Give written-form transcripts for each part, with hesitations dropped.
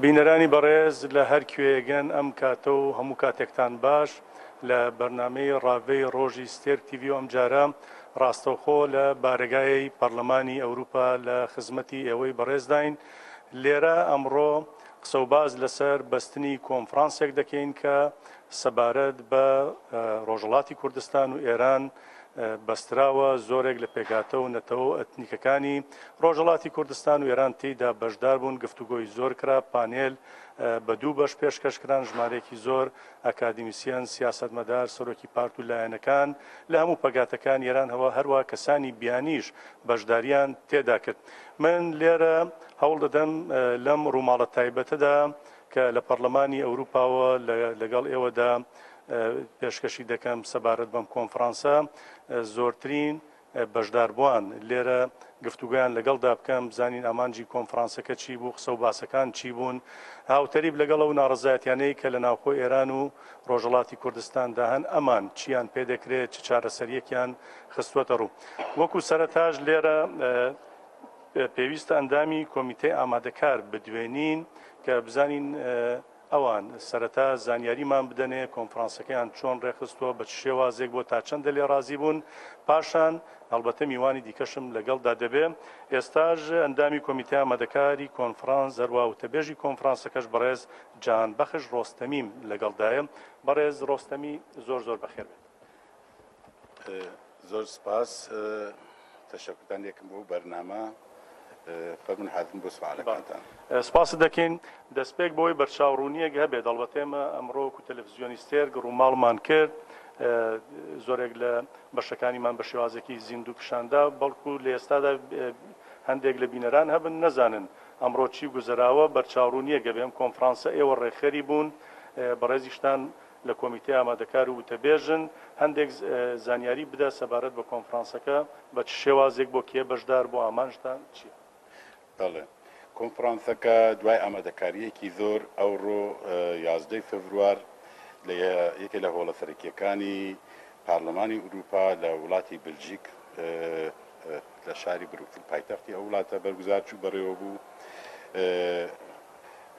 بینەرانی بەڕێز لە هەر کوێگەن ئەم کاتە و هەموو کاتێکتان باش لە بەرنامەی ڕاوەی ڕۆژی ستێر تیڤی ئەم جارە ڕاستەوخۆ لە بارگایەی پەرلەمانی ئەوروپا لە خزمەتی ئێوەی بەڕێزداین. لێرە ئەمڕۆ قسە و باز لەسەر بەستنی کۆنفرانسێک دەکەین کە سەبارەت بە ڕۆژهەڵاتی کوردستان و ئێران بەستراوە. زۆرێک لە پێکاتە و نەتەوە ئەتنیکەکانی ڕۆژهەڵاتی کوردستان و ئێران تێیدا بەشدار بوون. گفتوگۆی زۆر کرا، پانێل بە دوو بەش پێشکەشکران، ژمارەیەکی زۆر ئەکادمیسیان، سیاسەتمەدار، سەرۆکی پارت و لایەنەکان لە هەموو پەگاتەکان ئێران هەروە کەسانی بیانیش بەشداریان تێدا کرد. من لێرە هەوڵ دەدەم لەم ڕووماڵە تایبەتەدا کە لە پەرلەمانی ئەوروپاوە لەگەڵ ئێوەدا پێشکەشی دەکەم سەبارەت بەم کۆنفرانسە زۆرترین بەشداربووان لێرە گفتوگویان لەگەڵدا بکەم، بزانین ئامانجی کۆنفرانسەکە چی بوو، قسە و باسەکان چی بوون، هاوتەریب لەگەڵ ئەو ناڕەزایەتیانەی کە لە ناوخۆی ئێران و ڕۆژهەڵاتی کوردستاندا هەن ئەمان چیان پێدەکرێت، چ چارەسەریەکیان خستوەتە ڕوو. وەکو سەرەتاش لێرە پێویستە ئەندامی کۆمیتەی ئامادەکار بدوێنین کە بزانین ئەوان سەرەتا زانیاریمان بدەنێ کۆنفرانسەکەیان چۆن ڕێخستووە، بە چ شێوازێک بۆ تا چەندە لێ ڕازی بوون، پاشان هەڵبەتە میوانی دیکەشم لەگەڵدا دەبێ. ئێستاژ ئەندامی کۆمیتەی ئامادەکاری کۆنفرانس هەروە وتەبێژی کۆنفرانسەکەش بەڕێز جانبەخش ڕۆستەمیم لەگەڵدایە. بەڕێز ڕۆستەمی زۆر زۆر بەخێر بێت. زۆر سپاس، تەشەکرتان یەکم بۆ بەرنامە فەرمون حەزم بۆ سوالەکانتان. سپاس دەکەین. دەستپێک بۆی بەرچاوڕوونیەک هەبێت. ئەڵبەتێمە ئەمڕۆکو تەلەڤیزیۆنی ستێر ڕووماڵمان کرد، زۆرێک لە بەشەکانیمان بە شێوازێکی زیندوو پیشاندا، بەڵکو لە ئێستادا هەندێک لە بینەران هەبن نەزانن ئەمڕۆ چی گوزەراوە. بەرچاوڕوونیە گەبێم کۆنفرانسە ئێوە ڕێخەری بوون، بەڕێزیشتان لە کۆمیتەی ئامادەکار و وتەبێژن هەندێک زانیاری بدە سەبارەت بە کۆنفرانسەکە بە چ شێوازێک بۆ کێ بەشدار بۆ ئامانجتان چییە؟ بەڵێ، کۆنفرانسەکە دوای ئامادەکاریەکی زۆر ئەوڕۆ 11 فێڤروار لە یەکێک لە هۆڵە سەرەکیەکانی پارلەمانی ئوروپا لە وڵاتی بلژیک لە شاری بروکسل پایتەختی ئەو وڵاتە بەرگوزار چوو بەڕێوە بوو.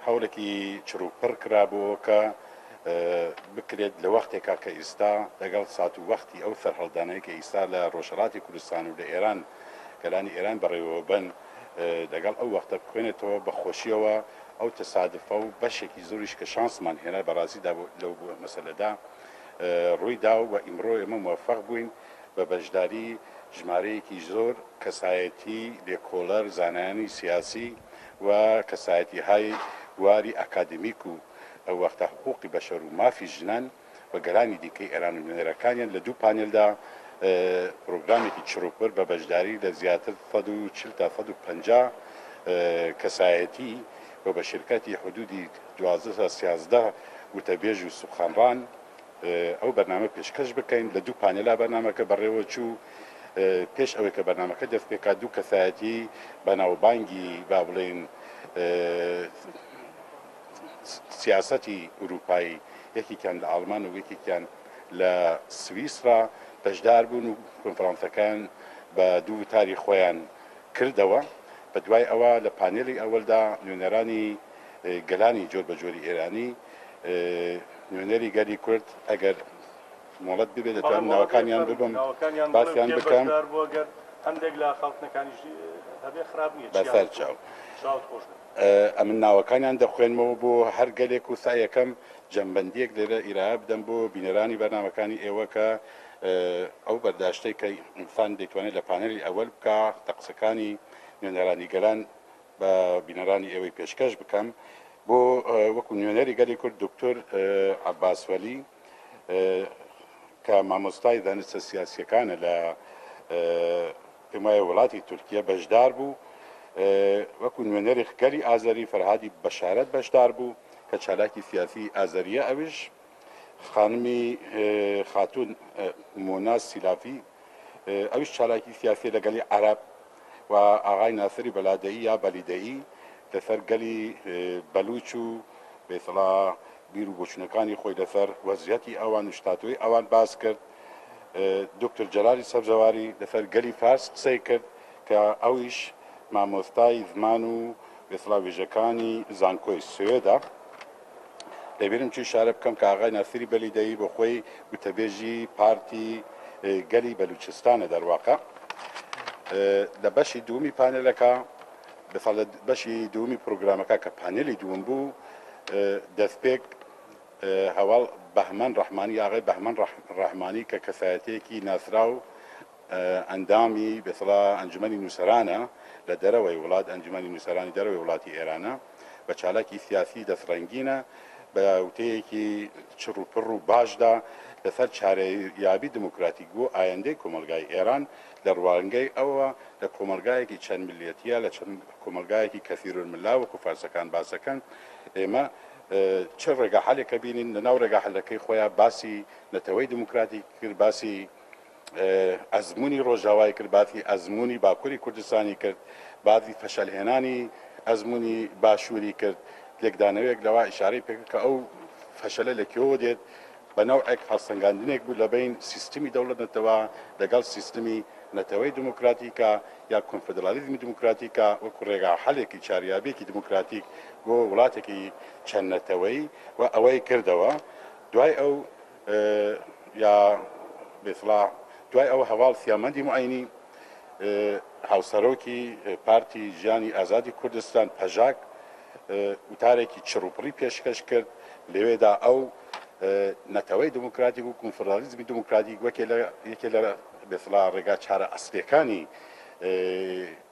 هەوڵێکی چڕوپڕ کرابووە کە بکرێت لە وەختێکا کە ئێستا لەگەڵ سات و وەختی ئەو سەرهەڵدانەیە کە ئێستا لە ڕۆژهەڵاتی کوردستان و لە ئێران گەلانی ئێران بەڕێوە بن لەگەڵ ئەو وەختە بخوێنێتەوە بەخۆشیەوە ئەو تەسادفە و بەشێکی زۆریش کە شانسمان هێنا بەڕاستیدا لەو مەسەلەدا ڕوویدا و بە ئیمڕۆ ئێمە موفق بووین بە بەشداری ژمارەیەکی زۆر کەسایەتی لێکۆڵەر، زانایانی سیاسی و کەسایەتیهای واری ئەکادمیک و ئەو وەختە حقوقی بەشەر و مافی ژنان و گەلانی دیکەی ئێران و نوێنەرەکانیان لە دوو پانێلدا پرۆگرامێکی چڕوپڕ بە بەشداری لە زیاتر 140 تا 150 کەسایەتی و بە شرکەتی حدودی 12 تا 13 وتەبێژ و سوخانڕان ئەو بەرنامە پێشکەش بکەین. لە دوو پانێلا بەرنامەکە بەڕێوە چوو. پێش ئەوەی کە بەرنامەکە دەست پێکات دوو کەسایەتی بەناوبانگی با بڵێن سیاسەتی ئوروپایی، یەکێکیان لە ئاڵمان و یەکێکیان لە سویسرا بەشدار بوون و کۆنفرانسەکان بە دوو تاری خۆیان کردەوە. بە دوای ئەوە لە پانێلی ئەوەلدا نوێنەرانی گەلانی جۆر بە جۆری ئێرانی، نوێنەری گەلی کورد ئەگەر مۆڵەت ببێت دەتوانم ناوەکانیان ببم باسییان بکەم هەندێک لە خەڵکنەکانیش هەبێ خراپ نییە بەسەر چاو. ئەمن ناوەکانیان دەخوێنمەوە بۆ هەر گەلێک و سایەکەم جەمبەندیەک لێرە ئیرا بدەم بۆ بینەرانی بەرنامەکانی ئێوە کە ئەو بەرداشتەی کە ئینسان دەیتوانێت لە پانێلی ئەوەل بکە قسەکانی نوێنەرانی گەلان بە بینەرانی ئێوەی پێشکەش بکەم. بۆ وەکو نوێنەری گەلی کورد دکتۆر عەباسوەلی کە مامۆستای دانستە سیاسیەکانە لە پێم وایە وڵاتی تورکیە بەشدار بوو. وەکو نوێنەری گەلی ئازەری فەرهادی بەشارەت بەشدار بوو کە چالاکی سیاسی ئازەریە. ئەویش خانمی خاتون مۆناز سیلافی ئەویش چالاکی سیاسی لەگەلی عەرەب و ئاغای ناسری بەلادەیی یا بەلیدەیی لەسەر گەلی بەلوچ و بێسەڵا بیر و بۆچوونەکانی خۆی لەسەر وەزعیەتی ئەوان و شتاتۆی ئەوان باس کرد. دکتۆر جەلالی سەبزەواری لەسەر گەلی فارس قسەی کرد کە ئەویش مامۆستای زمان و بێسڵا وێژەکانی زانکۆی سوێدا لەبیرم چی شارە بکەم کە ئاغای ناسیری بەلیدەیی بۆ خۆی وتەبێژی پارتی گەلی بەلوچستانە دەرواقع لە بەشی دووەمی پانێلەکە بەسەڵ بەشی دووەمی پرۆگرامەکە کە پانێلی دووەم بوو دەستپێک هەواڵ بەهمەن ڕەحمانی ئاغای بەهمەن ڕەحمانی کە کەسایەتەیەکی ناسرا و ئەندامی بەسڵا ئەنجومەنی نووسەرانە لە دەرەوەی وڵات ئەنجومەنی نووسەرانی دەرەوەی وڵاتی ئێرانە بە چالاکی سیاسی دەستڕەنگینە بە وتەیەکی چڕ و پڕ و باشدا لەسەر چارەیابی دموکراتیک بوو ئایندەی کۆمەلگای ئێران لە ڕوانگەی ئەوە لە کۆمەلگایەکی چەند ملیەتیە لە چەند کۆمەلگایەکی کەثیرالملا وەکو فارسەکان باسەکەن ئێمە چ ڕێگا حەلێکە بینین لەناو ڕێگا حەلەکەی خۆیان باسی نەتەوەی دموکراتی کرد باسی ئەزمموی ڕۆژاوای کرد باسی ئەزمموی باکووری کوردستانی کرد باسی فەشەلهێنانی ئەزمموی باشووری کرد لێکدانەوەیەک لەوە ئیشارەی پێکرد کە ئەو فەشەلە لەکوێوە دێت بەنەوعێک هەڵسەنگاندنێک بوو لە بین سیستمی دەوڵەت نەتەوە لەگەڵ سیستمی نەتەوەی دموکراتیکە یا کۆنفدرالیزمی دموکراتیکە وەکو ڕێگا حەلێکی چاریابێکی دموکراتیک بۆ وڵاتێکی چەند نەتەوەی و ئەوەی کردەوە دوای ئەو یا بێسڵا دوای ئەو هەواڵ سیامەندی معینی هاوسەرۆکی پارتی ژیانی ئازادی کوردستان پەژاک وتارێکی چڕوپڕی پێشکەش کرد لەوێدا ئەو نەتەوەی دموکراتیک و کۆنفدرالیزمی دموکراتیک یەکێ لە بێسڵا ڕێگا چارە ئەسلەکانی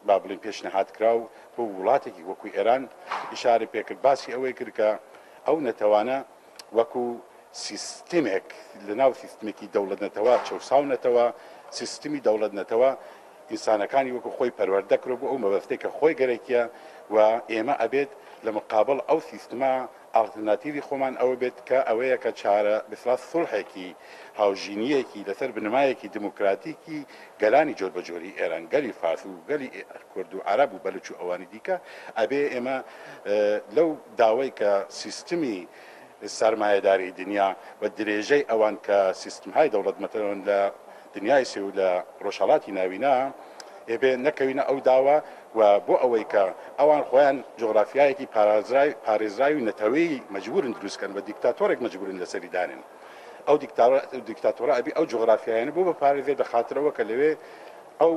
با بڵین پێشنەهات کراو بۆ وڵاتێکی وەکوی ئێران ئیشارە پێکرد باسی ئەوەی کرد کە ئەو نەتەوانە وەکو سیستمێک لەناو سیستمێکی دەوڵەت نەتەوە چەساو نەتەوە سیستمی دەوڵەت نەتەوە ئینسانەکانی وەکو خۆی پەروەردە کرد بۆ ئەو مەبەستەی کە خۆی گەرەکیە و ئێمە ئەبێت لە مقابل ئەو سیستما ئالترناتیوی خۆمان ئەوە بێت کە ئەوەیە کە چارە بسڵات سڵحێکی هاوژینیەکی لەسەر بنمایەکی دموکراتیکی گەلانی جۆر بەجۆری ئێران گەلی فارس و گەلی کورد و عەرەب و بەلوچ و ئەوانی دیکە ئەبێ ئێمە لەو داوای کە سیستمی سەرمایەداری دنیا و درێژەی ئەوان کە سیستمهای دەوڵەت مەتەوەن لە دنیای سێ و لە ڕۆژهەڵاتی ناوینە ئێبێ نەکەوینە ئەو داوە و بۆ ئەوەی کە ئەوان خۆیان جغرافیایەکی پارێزراوی نەتەوەی مەجبورن دروستکەن بە دیکتاتۆرێک مەجبورن لەسەری دانن ئەو دیکتاتۆرە ئەبی ئەو جغرافیایانە بۆ بە پارێزێ دەخاترەوە کە لەوێ ئەو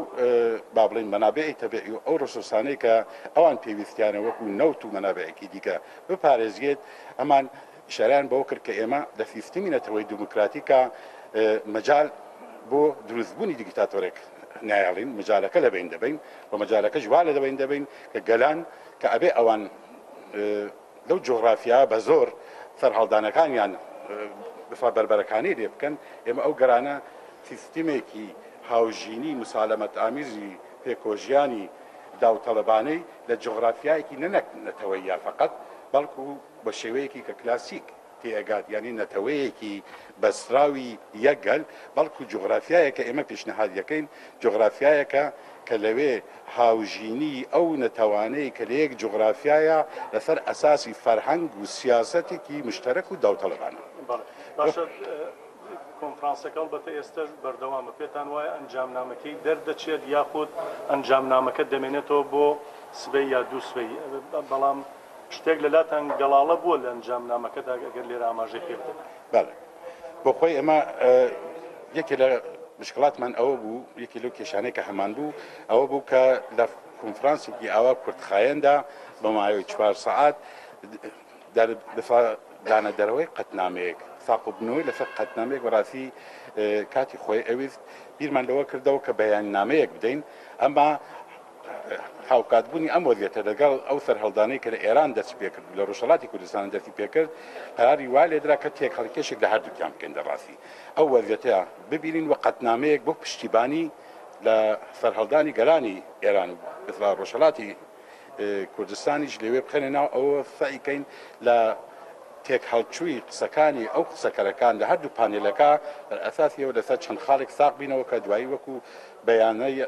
با بڵین مەنابعی تەبیعی و ئەو ڕسوسانەی کە ئەوان پێویستیانە وەکو نەوت و مەنابعێکی دیکە بپارێزیێت ئەمان ئیشاریان بەوە کرد کە ئێمە لە سیستمی نەتەوەی دموکراتیکە مەجال بۆ دروستبوونی دیکتاتۆرێک نایڵین مجالەکە لەبین دەبین و مەجالەکە ژوا لە دەبین دەبین کە گەلان کە ئەبێ ئەوان لەو جغرافیا بە زۆر سەرهەڵدانەکانیان بفا بربەرەکانی لێ بکەن ئێمە ئەو گەرانە سیستمێکی هاوژینی مسالەمەت ئامیزی پێکۆژیانی داوطەلەبانەی لە جغرافیایەکی نەنەتەوەی یا فقط بەڵکو بە شێوەیەکی کە کلاسیک تێگات یعنی نەتەوەیەکی بەسراوی یەکگەل بەڵکو جغرافیایەکە ئێمە پیشنەهاد یەکەین جغرافیایەکە کە لەوێ هاوژینی ئەو نەتەوانەی کە لە یەک جغرافیایە لەسەر ئەساسی فەرهەنگ و سیاسەتێکی مشتەرەک و داوطەلەبانە کۆنفرانسەکە بەتە ئێستا بەردەوامە پێتان وایە ئەنجامنامەکەی دەردەچێت یاخود ئەنجامنامەکە دەمێنێتەوە بۆ سبەی یا دوو سبەی بەڵام شتێک لەلاتان گەڵاڵە بووە لە ئەنجامنامەکەدا ئەگەر لێرە ئاماژەی پێ بدەن بەڵێ بۆ خۆی ئێمە یەکێ لە مشکلاتمان ئەوە بوو یەکی لەو کێشانەی کە هەمان بوو ئەوە بوو کە لە کۆنفرانسێکی ئاوا کوردخایەندا بە مایۆی 4 سەعات دانە دەرەوەی قەتنامەیەک ساقوبنەوەی لەسەر قەتنامەیەک بەڕاستی کاتی خۆی ئەویست بیرمان لەوە کردەوە کە بەیاننامەیەک بدەین ئەمما هاوکاتبوونی ئەم وەزیەتە لەگەڵ ئەو سەرهەڵدانەی کە لە ئێران دەست پێکرد لە ڕۆژهەڵاتی کوردستان دەستی پێکرد قەراری وا لێدرا کە تێکەڵکێشێک لە هەردووکیان بکەین دەڕاستی ئەو وەزیەتە ببینین وە قەتنامەیەک بۆ پشتیبانی لە سەرهەڵدانی گەلانی ئێران بەسڵا ڕۆژهەڵاتی کوردستانیش لەوێ بخێنە ناو ئەوە سعیکەین لە تێک هەڵچووی قسەکانی ئەو قسەکەرەکان لە هەردوو پانێلەکە ئەساسیەوە لەسەر چەند خاڵێک ساق بینەوە کە دوایی وەکو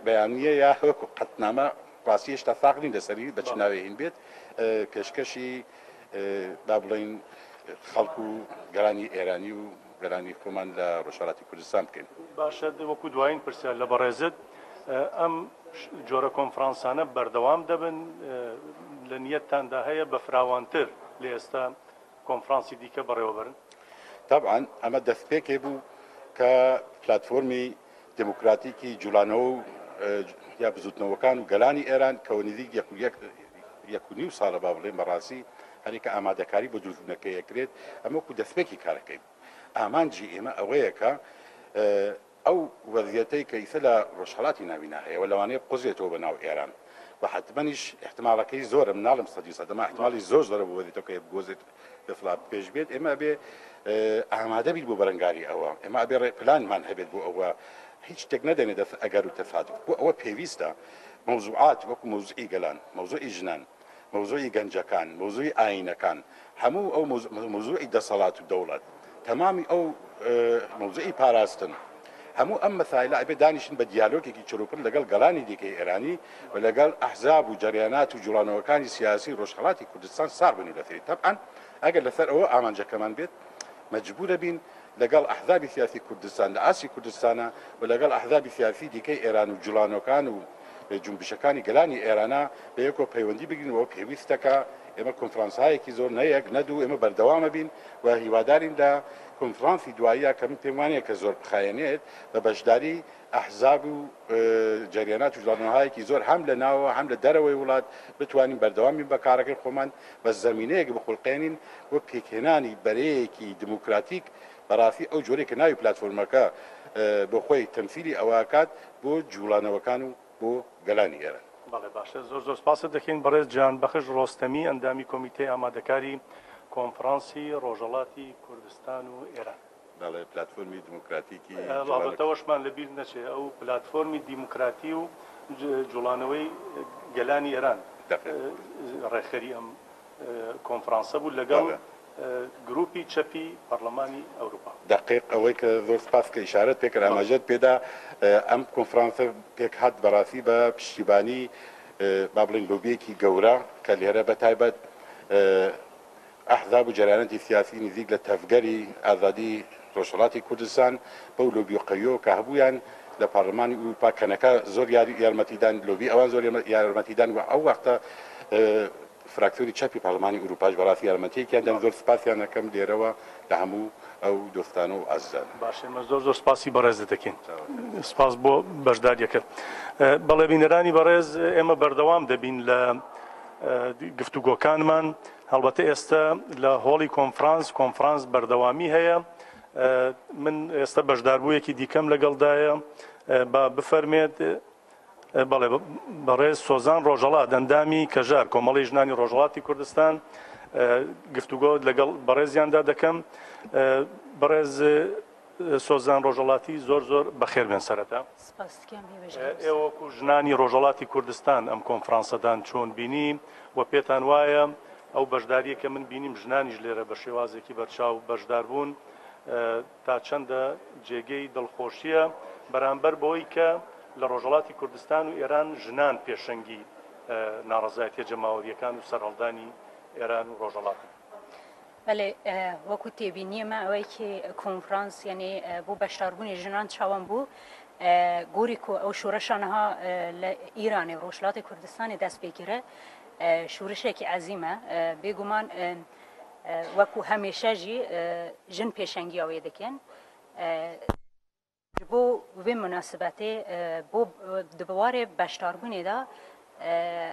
بەیانیە یا وەکو قەتنامە ڕاستی هێشتا ساغلین لەسەری بە چ ناوێهین بێت پێشکەشی با بڵین خەڵکو و گەرانی ئێرانی و گەرانی خۆمان لە ڕۆژهەڵاتی کوردستان بکەین باشە وەکو دوایین پرسیار لە بەڕێزت ئەم جۆرە کۆنفرانسانە بەردەوام دەبن لە نیەتتاندا هەیە بە فراوانتر لە ئێستا کۆنفرانسی دیکە بەڕێوەبەرن؟ طبعا ئەمە دەستپێکێ بوو کە پلتفۆرمی دموکراتیکی جوڵانەوە و یا بزوتنەوەکان و گەلانی ئێران کەەوە نزیک 1.5 ساڵە با بڵێن بەڕاستی هەریکە ئامادەکاری بۆ دروستبوونەکەی یەکرێت ئەمەکو دەستپێکی کارەکەی ئامانجی ئێمە ئەوەیە کە ئەو وەزیەتەی کە ئیسە لە ڕۆژهەڵاتی ناوینا هەیە و لەوانەیە قوزێتەوە بە ناو ئێران و حتمەنیش احتمالەکەی زۆرە مناڵم 100% دەما احتمالی زۆر زۆرە بۆ وەزیەتەوە کە بگۆزێت دەفڵات پێش بێت ئێمە بێ ئامادە بیت بۆ بەرەنگاری ئەوە ئێمە ئەبێ پلانمان هەبێت بۆ ئەوە هیچ شتێک نەدەنێت ئەگەر و تەفادف بۆ ئەوە پێویستە مەوزوعات وەکو مەوزوعی گەلان مەوزوعی ژنان مەوزوعی گەنجەکان مەوزوعی ئاینەکان هەموو ئەو مەوزوعی دەسەڵات و دەوڵەت تەمامی ئەو مەوزوعی پاراستن هەموو ئەم مەسایلە ئەبێ دانیشن بە دیالۆگێکی چروکن لەگەڵ گەڵانی دیکەی ئێرانی و لەگەڵ ئەحزاب و جەریانات و جوڵانەوەکانی سیاسی ڕۆژهەڵاتی کوردستان سار بن و دەفێت تەبعاً ئەگەر لەسەر ئەوە ئامانجەکەمان بێت مەجبورە بین لەگەڵ ئەحزابی سیاسی کوردستان لە ئاسی کوردستانە و لەگەڵ ئەحزابی سیاسی دیکەی ئێران و جوڵانەکان و جنبشەکانی گەلانی ئێرانە بە یەکۆ پەیوەندی بگرینەوە پێویستەکە ئێمە کۆنفرانسایەکی زۆر نەیەک نەدوو ئێمە بەردەوامە بین و هیوادارین لە کۆنفرانسی دواییە کە من پێم وانەیە کە زۆر بخایەنێت بە بەشداری ئەحزاب و جەریانات و جوڵانەوەهایەکی زۆر هەم لە ناوە هەم لە دەرەوەی وڵات بتوانین بەردەوامی بە کارەکەی خۆمان بە زەمینەیەک بخڵقێنین و پێکهێنانی بەرەیەکی دموکراتیک بەڕاستی ئەو جۆرێک کە ناوی پلتفۆرمەکە بۆ خۆی تەمسیلی ئەوەکات بۆ جوڵانەوەکان و بۆ گەلانی ئێران. بەڵێ باشە زۆر سپاست دەکەین بەڕێز جان بەخش ڕۆستەمی ئەندامی کۆمیتەی ئامادەکاری کۆنفرانسی ڕۆژهەڵاتی کوردستان و ئێران. بەڵێ پلتفۆرمی دموکراتیکی بابەتەوەشمان لەبیر نەچێ ئەو پلتفۆرمی دیموکراتی و جوڵانەوەی گەلانی ئێران ڕێخەری ئەم کۆنفرانسە بوو لەگەڵ گروپی چەپی پەرلەمانی ئەوروپا. دقیق ئەوەی کە زۆر سپاس کە ئیشارەت پێکرد ئاماژەت پێدا ئەم کۆنفرانسە پێک هات بەڕاستی بە پشتیبانی با بڵێن لۆبیەکی گەورە کە لێرە بەتایبەت ئەحزاب و جەریانەتی سیاسی نزیک لە تەفگەری ئازادی ڕۆژهەڵاتی کوردستان بەو لۆبی قەویەوە کە هەبوویان لە پارلەمانی ئەوروپا کەنەکە زۆر یارمەتیدان لۆبی ئەوان زۆر یارمەتیدان و ئەو وەختە فراکتۆری چەپی پارلەمانی ئەوروپاش بەڕاستی یارمەتیەکیان دەن زۆر سپاسیان دەکەم لێرەوە لە هەموو ئەو دۆستانە و ئازیزان. باشە ئێمە زۆر سپاسی بەڕێز دەکەین. سپاس بۆ بەشداریەکەت. بەڵێ بینەرانی بەڕێز ئێمە بەردەوام دەبین لە گفتوگۆکانمان هەڵبەتە ئێستا لە هۆڵی کۆنفرانس بەردەوامی هەیە من ئێستا بەشداربوویەکی دیکەم لەگەڵدایە با بفەرمێت بەڵێ بەڕێز سۆزان ڕۆژهەڵات ئەندامی کەژار کۆمەڵی ژنانی ڕۆژهەڵاتی کوردستان گفتوگۆ لەگەڵ بەڕێزیاندا دەکەم بەڕێز سۆزان ڕۆژهەڵاتی زۆر بەخێر بێن سەرەتا ئێوەکو ژنانی ڕۆژهەڵاتی کوردستان ئەم کۆنفرانسەدان چۆن بینی و پێتان وایە ئەو بەشداریە کە من بینیم ژنانیش لێرە بە شێوازێکی بەرچاو بەشدار بوون تا چەندە جێگەی دڵخۆشیە بەرامبەر بۆی کە لە ڕۆژهەڵاتی کوردستان و ئێران ژنان پێشەنگی ناڕەزایەتیە جەماوەریەکان و سەرهەڵدانی ئێران و ڕۆژهەڵاتی. بەڵێ وەکو تێبینیەمە ئەوەی کە کۆنفرانس یعنی بۆ بەشداربوونی ژنان چاوەم بوو گۆری ئەو شورشانەها لە ئیرانی ڕۆژهەڵاتی کوردستانی دەست پێگیرە شورشێکی عەزیمە بێگومان وەکو هەمیشەژی ژن پێشەنگیەوەی دەکەن بۆ وێ مناسبەتێ بۆ دبوارێ بەشداربوونێدا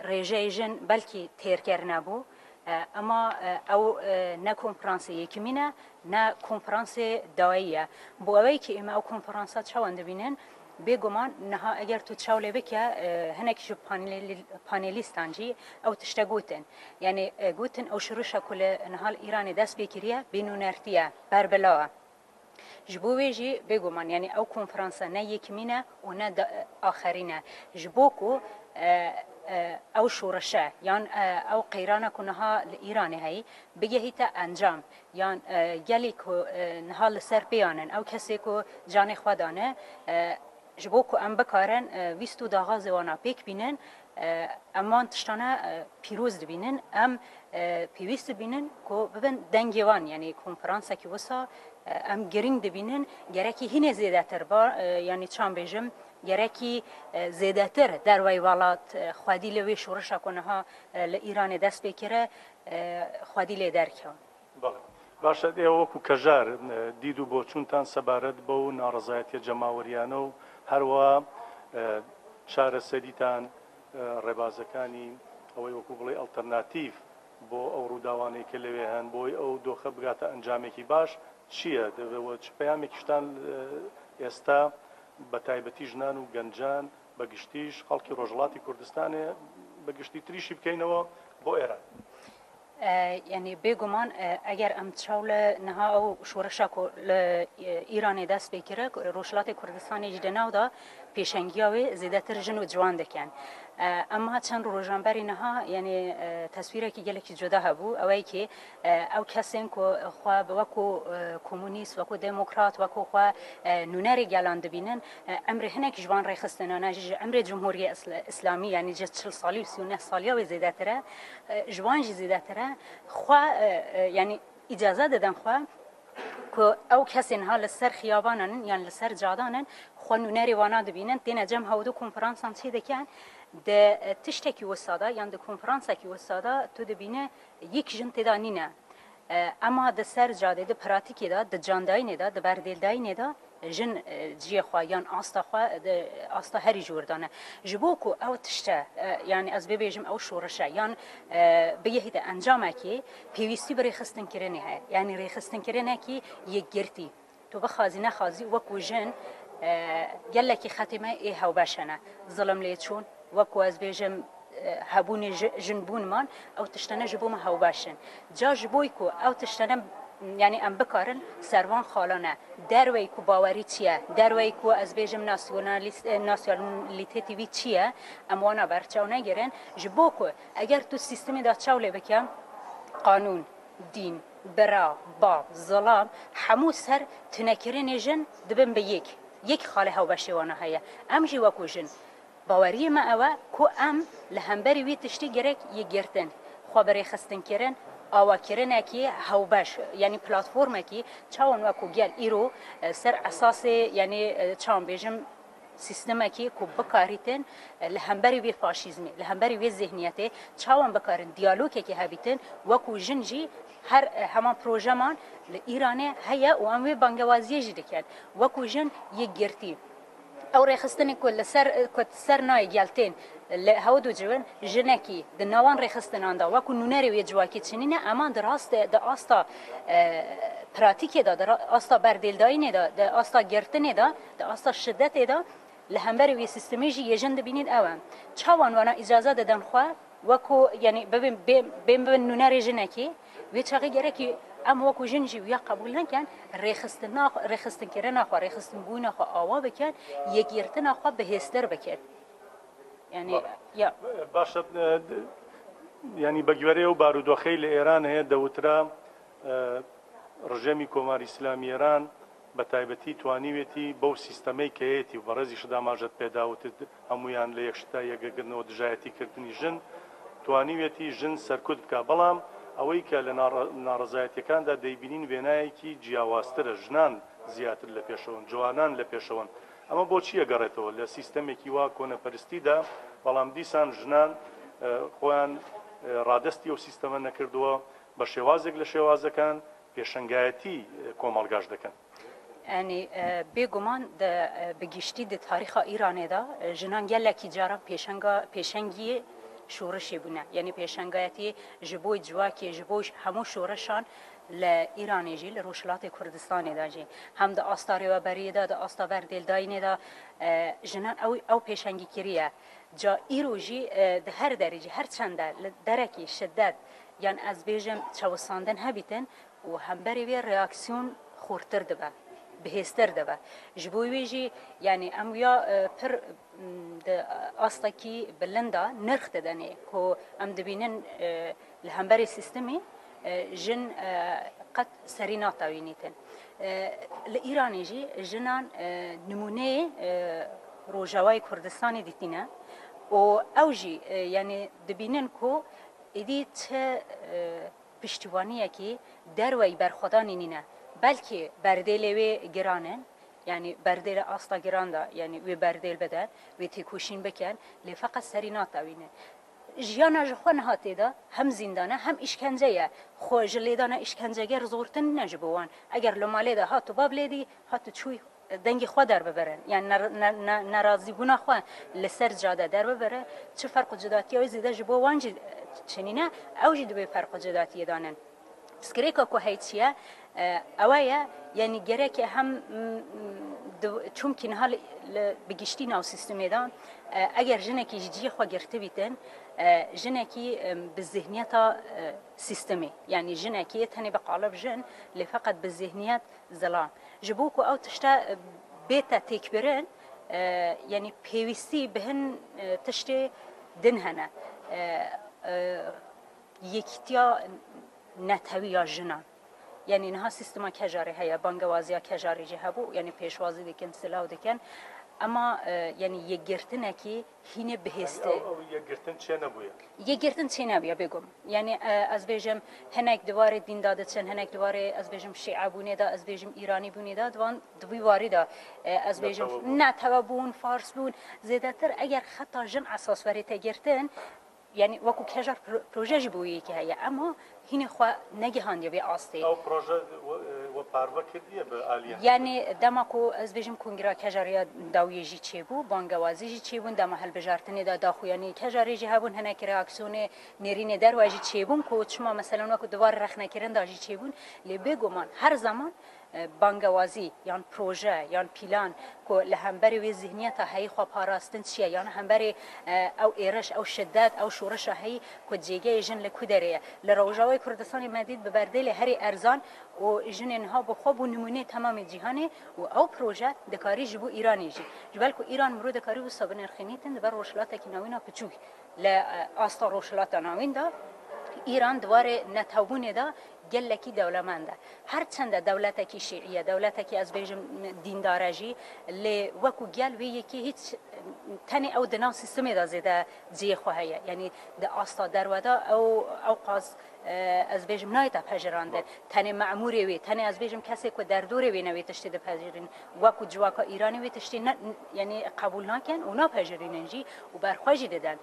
ڕێژەی ژن بەلکی تێرکەر نەبوو ئەمە ئەو نە کۆنفرانسی یەکمینە نە کۆنفرانسی داواییە بۆ ئەوەی کە ئێمە ئەو کۆنفرانسە چاوان دەبینن بێگومان نەها ئەگەر تو چاو لێ بکە هەنێکیش پانێلیستانجی ئەو تشتە گوتن یعنی گوتن ئەو شروشە کو لە نەهاڵ ئیرانی دەست پێکریە بینونەرتیە بەربەلاوە ji bo wê jî bêguman yani ew konferansa ne yekîmîn e û ne axerîn e ji bo ku ew şoreşe yan ew qeyrana ku niha li Îranê heyî bigehîte encam yan gelê ku niha li ser pêyanin ew kesê ku canê xwe dane ji bo ku em bikarin wîst û daxazê wana pêk bînin eman tiştane pîroz dibînin em pêwîst dibînin ku bibin dengê wan yani konferansekî wisa em giring dibînin gerekî hînê zêdetir ba yani çan bêjim گرکی زیادتر در وی ولات خودی لوی شورش کنها ل ایران دست بکره خودی لی درکن. باشە ئێوە وەکو کەژار دید و بۆچوونتان سەبارەت بە و ناڕزایەتیە جەماوەریانە و هەروە چارەسەریتان ڕێبازەکانی ئەوەی وەکو بڵێ ئەڵتەرناتیڤ بۆ ئەو ڕووداوانەی کە لەوێ هەن بۆی ئەو دۆخە بگاتە ئەنجامێکی باش چییە؟ دەبێت چ پەیامێکیشتان ئێستا بە تایبەتی ژنان و گەنجان بەگشتیش خەڵکی ڕۆژهەڵاتی کوردستانێ بەگشتی تریشی بکەینەوە بۆ ئێران. یعنی بێگومان ئەگەر ئەم چاولە نەها ئەو شۆڕەشە لە ئیرانی دەست بکرە ڕۆژهەڵاتی کوردستانی دەناودا پێشەنگیاوێ زیاتر ژن و جوان دەکەن. ئەمما چەند ڕۆژانبەری نەها یعنی تەسویرێکی گەلێکی جودا هەبوو ئەوەی کە ئەو کەسێن خوا وەکو کۆمونیست وەکو دموکرات وەکو خوا نونەری گەلان دەبینن ئەمرێ هەنێکی جوان ڕێخستنانە ئەمرێ جمهوری ئیسلامی یعنی 40 ساڵی و 39 ساڵیاوی زیاترە جوانجی زیاترە خوا یعنی ئیجازە دەدەن خوا ئەو کەسێن ها لەسەر خیابانن یان لەسەر جادانن خوا نونەری وانا دەبینن تێنە جەم هەودوو کۆنفرانسان چی دەکەن د تشتێکی وەسادا یان د کۆنفرانسێکی وەسادا تۆ دەبینە یەک ژن تێدا نینە ئەما دەسەر جادێ د پراتیکێدا د جانداینێدا د بەردێلداینێدا ژن جیێخوا یان ئاستا هەری ژوردانە ji bo ku ew tişte yani ez bêbêjim ew şoreşe yan bigihîte encamekê pêwîstî bi rêxistinkirinê heye yani rêxistinkirinekî yekgirtî tu bixwazî nexwazî wekû jin gelekî xetîme ê hewbeş hene zilim lê çûn wekû ez bêjim hebûnê jinbûnman ew tiştene ji bo me hewbeş in ca ji bo ku ew tiştene yani em bikarin servan xalane derwey ku bawerî çi ye derwey ku ez bêjim nasyonalîtetî wî çi ye em wana berçaw negirin ji bo ku eger tu sistemê da çawlê bike qanûn dîn bira bav zilam hemû ser tunekirinê jin dibin bi yek xalê hewbeşê wana heye em jî wekû jin baweriyê me ew e ku em li hemberî wî tiştî gerek yekgirtin xwe bi rêxistinkirin ئاواکردنێکی هەوبەش یعنی پلاتفۆرمێکی چاوان وەکو گەل ئیرۆ سەر ئەساسێ یعنی چاوان بێژم سیستمێکی کو بکاریتن لە هەمبەری وێ فاشیزمی لە هەمبەری وێ ذهنیەتێ چاوان بکارن دیالۆگێکی هەبیتن وەکو ژنجی هەر هەمان پرۆژەمان لە ئیرانێ هەیە و ئەم وێ بانگەوازیەژی دەکەن وەکو ژن یەکگرتی ئەو ڕێخستنی کو لەسەر سەر نایە گەلتێن لە هەودوو جوێن ژنێکی د ناوان ڕێخستناندا وەکو نونەری وێ جوواکی چنینە ئەمان دراستە د ئاستا پراتیکێدا د ئاستا بەردێلداینێدا د ئاستا گرتنێدا د ئاستا شدەتێدا لە هەمبەری وێ سیستمیژی یەژن دەبینین ئەوە چاوان وانە ئیجازە دەدەن خوا وەکو یعنی بێن ببن نونەری ژنێکی وێ چاقی گەرەکی ئەم وەکو ژنجی ویا قبول نەکەن ڕێخستنکردن ناخوا ڕێخستنبووی ناخوا ئاوا بکەن یەکگرتن ناخوا بەهێزتر بکەن يعني يا باشە ینی بەگوێرەیە و بارودۆخەی لە ئێران هەیە دەوترا ڕژێمی کۆماری ئیسلامی ئێران بە تایبەتی توانیوێتی بەو سیستەمەی کەیەتی و بەڕێزی شداماژەت پێداوتت هەمویان لە یەکشتا یەکگرنەوە دژایەتی کردنی ژن توانیوێتی ژن سەرکوت بکە بەڵام ئەوەی کە لە ناڕزایەتەکاندا دەیبینین وێنایەکی جیاوازترە ژنان زیاتر لە پێشەوەن جوانان لە پێشەوەن ئەمە بۆچی ئەگەڕێتەوە لە سیستەمێکی وا کۆنەپەرستیدا بەڵام دیسان ژنان خۆیان ڕادستی ئەو سیستەمە نەکردووە بە شێوازێک لە شێوازەکان پێشەنگایەتی کۆمەڵگاش دەکەن ینی بێگومان بگیشتی د تاریخا ئیرانێدا ژنان gelekî caran pêşengiyê şoreşê bûne yanî pêşengayetî ji bo civakê ji bo hemû şoreşan لە ئیرانê jî li Rojhilatê Kurdistanê da jî hem di asta rêweberiyê de di asta berdêldayînê de jinan ew pêşengî kiriye ca îro jî di her derê jî her çend de li derekî şiddet yan ez bêjim çewsandin hebîtin û hemberê wê reaksiyon xurtir dibe bihêztir dibe ji bo wê jî yanî em ya pir di astekî bilinda nirx didenê ku em dibînin li hemberê sîstemê jin qet serî natawînîtin li îranê jî jinan nimûneyê rojavayê kurdistanê dîtîne û ew jî yanî dibînin ku êdî çi piştîwaniyekî derwey berxwedanî nîne belkî berdêlê wê giranin يعني بردل أصلا جراندا يعني وبردل بدن وتكوشين بكن لفقط سرينات أوينه جیانا جخوان هاتی دا هم زندانه هم اشکنجه خو جلیدانه اشکنجهگر زورتن نجبوان اگر لمالی دا هاتو باب لیدی هاتو چوی دنگی خوا در ببرن یعنی ناراضی بونا خوا لسر جاده در ببره چه فرق جداتی های زیده جبوان چنینه او جد به فرق جداتی دانن سکریکا کو هیچیه اوایه یعنی گره که هم چون حال بگشتی ناو سیستمی دان اگر جنکی جدی خوا گرته بیتن جنکی بالذهنيات سيستمي يعني جنکی تاني بقالب جن لفقط بالذهنيات ظلام جبوكو او تشتا بيتا تكبرن يعني بيوستي بهن تشتي دنهنا يكتيا نتويا جنان يعني نها سيستما كجاري هيا بانگوازيا كجاري جهبو يعني پیشوازي دكن سلاو دكن اما يعني يگرتنه کی هینه بهسته او يگرتن چه نبويه يگرتن چه نبويه بگم يعني از بيجم هناك دوار دين دادتن هناك دوار از بيجم شيعه بونه دا از بيجم ايراني بونه دا دوان دوی واردا از بيجم نه توابون فارس بون زيادتر اگر خطا جن اساس وري تگرتن يعني وكو كجار بروجه جبوي كي هي اما هنا خو نگهان دي باسطي او بروجه و پاروا کردیه به الیا يعني دماكو از بيجم كونغرا كجاريا داويجي تشيبو بانگوازي جي تشيبون دما هل بجارتني دا داخو يعني كجاري جي هبون هناك رياكسيون نيرين در واجي تشيبون كو چما مثلا وكو دوار رخنه كرن دا جي تشيبون لي بگومان هر زمان بانگوازی یان پروژه یان پیلان کو لهمبری و ذهنیت هایی خو پاراستن چیه یان همبری او ایرش او شدت او شورش هایی کو جیگه جن لکودره لروجاوی کردستان مدید به بردل هری ارزان و جن انها به خوب و نمونه تمام جهانی و او پروژه دکاری جبو ایرانی جی جبل کو ایران مرو دکاری و سابن رخنیتن بر روشلات کی نوینا پچوک ل استا روشلات نوین دا ایران دواره نتوبونه دا گلکی دولمنده هر چند دولتکی شیعیه دولتکی از بیجم دیندارجی لی وکو گل وی یکی هیچ تنی او دنا سیستمی دا زیده زی خواهیه یعنی دا آستا درودا او قاز از بیجم نایتا پجرانده تنی معموری وی تنی از بیجم کسی که در دوری وی نوی تشتی دا پجرین وکو جواکا ایرانی وی تشتی یعنی قبول نکن و نا پجریننجی و برخواجی دادن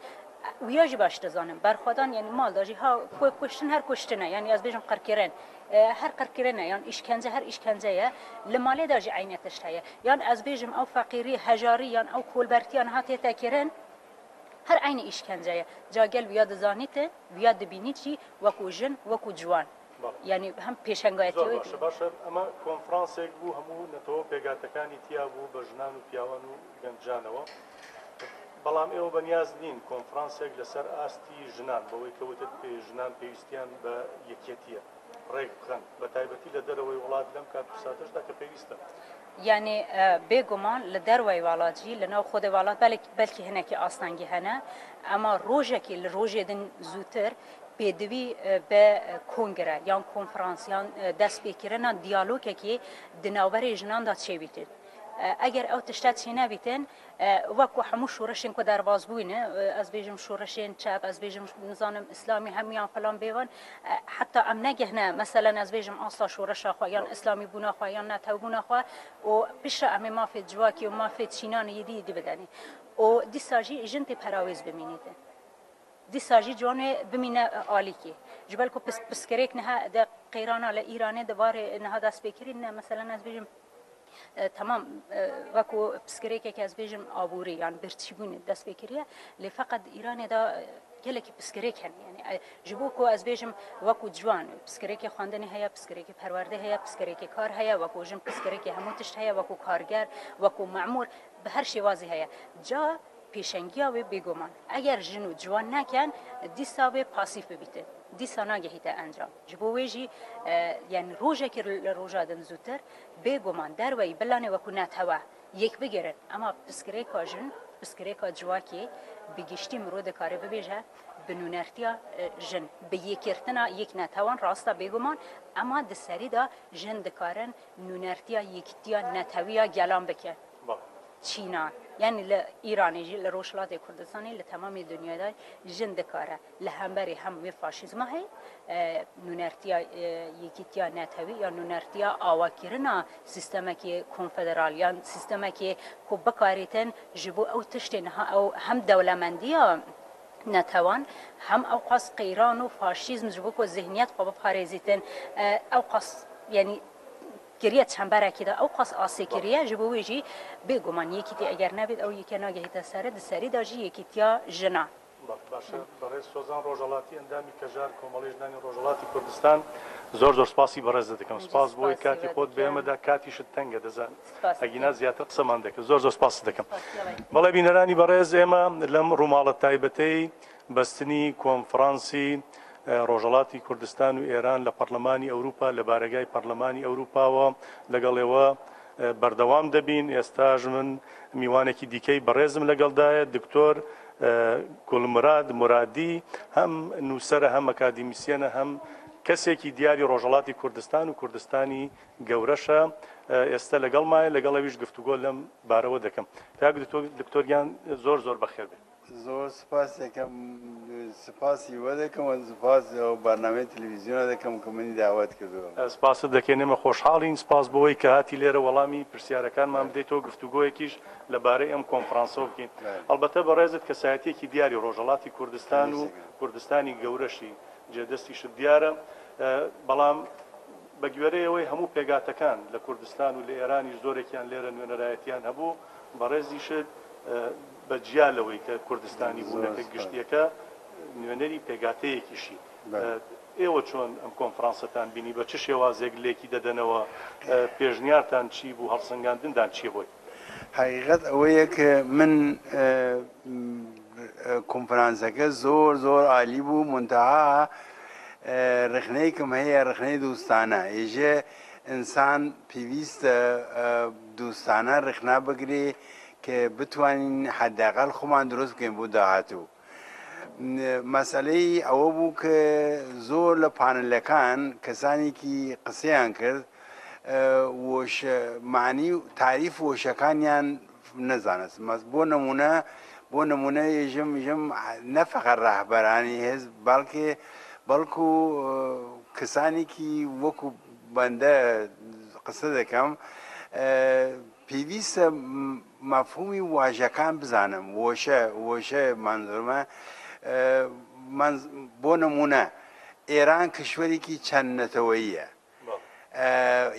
ویاجی باش دزانم برخوادان یعنی مال داجی ها کشتن هر کشتنه یعنی از بیشم قرکرن هر قرکرنه یعنی اشکنزه هر اشکنزه لماله داجی عینتش تایه یعنی از بیشم او فقیری هجاری یعنی او کولبرتیان هاتی تکرن هر عین اشکنزه جاگل ویاد زانیته ویاد بینیچی وکو جن وکو جوان یعنی هم پیشنگایتی باشه اما کنفرانس یک بو همو نتو پیگاتکانی تیا بو بجنان و پیاوان و گنجانوا بەڵام ئێوە بەنیاز نین کۆنفرانسێک لەسەر ئاستی ژنان بەوەی کەوتت ژنان پێویستیان بە یەکێتیە ڕێک بخەن بە تایبەتی لە دەرەوەی وڵات لەم کات ساتەشدا کە پێویستە يعني بێگومان لە دەروای وڵاتی لەناو خۆدە وڵات بەلکی هەنێکی ئاستانگی هەنە ئەما ڕۆژێکی لە ڕۆژێدن زووتر پێدوی بە کۆنگرە یان کۆنفرانس یان دەست پێکردنە دیالۆگێکی دناوبەری ژناندا چێبیتن اگر او تشتات شينا بيتن وكو حمو شورشين كو درباز بوينه از بيجم شورشين چاب از بيجم نظام اسلامي هميان فلان بيوان حتى ام نگهنا مثلا از بيجم اصلا شورش اخوا يان اسلامي بونا اخوا يان نتو بونا اخوا و بشرا ام ما في جواكي وما في تشينان يدي بدني و دي ساجي جنت پراويز بمينيته دي ساجي جون بمينه عاليكي جبالكو بسكريك نها د قيرانا لايران دوار نها داس بكرين مثلا از بيجم تمام وكو بسكريكي كاز بيجم ابوري يعني برتشبون داس بكريه اللي فقط ايران دا كلكي بسكريك يعني جبوكو از بيجم وكو جوان بسكريكي خواندني هيا بسكريكي پرورده هيا بسكريكي كار هيا وكو جم بسكريكي هموتش هيا وكو كارگر وكو معمور بهر شي واضح هيا جا پیشنگیا و بگومان اگر جنو جوان نکن دیسا و پاسیف ببیته دیسا ناگهیته انجام جبویجی یعنی روزه که روزادن زودتر بگومان در وی بلانه و کنات هوا یک بگیرن اما پسکریکا جن پسکریکا جواکی بگشتی مرود کاری ببیجه بنونرتیا جن به یکرتنا یک نتوان راستا بگومان اما دسری دا جن دکارن نونرتیا یکتیا نتویا گلام بکن چینان یعنی لە ئیرانیژی لە ڕۆژهڵاتی کوردستانی لە تەمامی دنیادا ژن دەکارە لە هەمبەری هەمووی فاشیزمە هەیە نونەرتیا یەکیتیا نەتەوی یا نونەرتیا ئاواکردنا سیستەمێکی کۆنفدرالیان سیستەمێکی کۆ بکارێتن ji بۆ ئەو تشتێن ئەو هەم دەوڵەمەندیە نەتەوان هەم ئەو قەس قەیران و فاشیزم ji بۆ کۆ ذهنیەت خۆ بپارێزیتن ئەو قەس یعنی گریە چەمبەرێکیدا ئەو قەس ئاسێکریە ji بۆ وێژی بێگومان یەکیتی ئەگەر نەبێت ئەو یەکە ناگەهێتە سەرە دەسەریداژی یەکیتیا ژنە باشە بەڕێز سۆزان ڕۆژهڵاتی ئەندامی کەژار کۆمەڵی ژنانی ڕۆژهڵاتی کوردستان زۆر سپاسی بەڕێز دەکەم سپاس بۆی کاتی خۆت بێمەدا کاتیشت تەنگە دەزان ئەگینا زیاتر قسەمان دەکەم زۆر سپاس دەکەم بەڵێ بینەرانی بەڕێز ئێمە لەم ڕووماڵە تایبەتەی بەستنی کۆنفرانسی ڕۆژهڵاتی کوردستان و ئێران لە پەرلەمانی ئەوروپا لە بارگای پەرلەمانی ئەوروپاوە لەگەڵێوە بەردەوام دەبین ئێستاژ من میوانێکی دیکەی بەڕێزم لەگەڵدایە دکتۆر گوڵمراد مرادی هەم نووسەرە هەم ئەکادیمیسیەنە هەم کەسێکی دیاری ڕۆژهڵاتی کوردستان و کوردستانی گەورەشە ئێستا لەگەڵمایە لەگەڵەویش گفتوگۆ لەم بارەوە دەکەم کاک دکتۆریان زۆر بەخێر بێت زۆر سپاس دەکەم سپاسی وە دەکەم و سپاس بەرنامەی تەلەڤیزیۆنە دەکەم کە منی داوات کردووە سپاست دەکەینێمە خۆشحاڵین سپاس بەوەی کە هاتی لێرە وەڵامی پرسیارەکانمان بدەیتەوە گفتوگۆیەکیش لەبارەی ئەم کۆنفرانسەوە بکەین ئەلبەتە بەڕێزت کەسایەتێکی دیاری ڕۆژهڵاتی کوردستان و کوردستانی گەورەشی جێدەستیشت دیارە بەڵام بە گوێرەیەوەی هەموو پێگاتەکان لە کوردستان و لە ئێرانی زۆرێکیان لێرە نوێنەرایەتیان هەبوو بەڕێزیشت بەجیالەوەی کە کوردستانی بوونەکە گشتیەکە نوێنەری پێگاتەیەکیشی ئێوە چۆن ئەم کۆنفرانسەتان بینی بە چ شێوازێک لێکی دەدەنەوە پێشنیارتان چی بوو هەڵسەنگاندندان چی بووی حقیقت ئەوەیە کە من کۆنفرانسەکە زۆر عالی بوو منتەها ڕخنەیەکم هەیە ڕخنەی دووستانە ئێژێ ئینسان پێویستە دووستانە ڕخنا بگرێ کە بتوانین حداقل خۆمان دروست بکەین بۆ داهاتوو مەسئلەی ئەوە بوو کە زۆر لە پانلەکان کەسانێکی قسەیان کرد معنی و تاریف وشەکانیان نەزانست بۆ نمونە ژم نەفەقەت ڕاهبەرانی هێز بەڵکو کەسانێکی وەکو بەندە قسە دەکەم پێویستە مەفهومی واژەکان بزانم وۆشە منزورمە بۆ نمونە ئێران کشوەرێکی چەند نەتەوەییە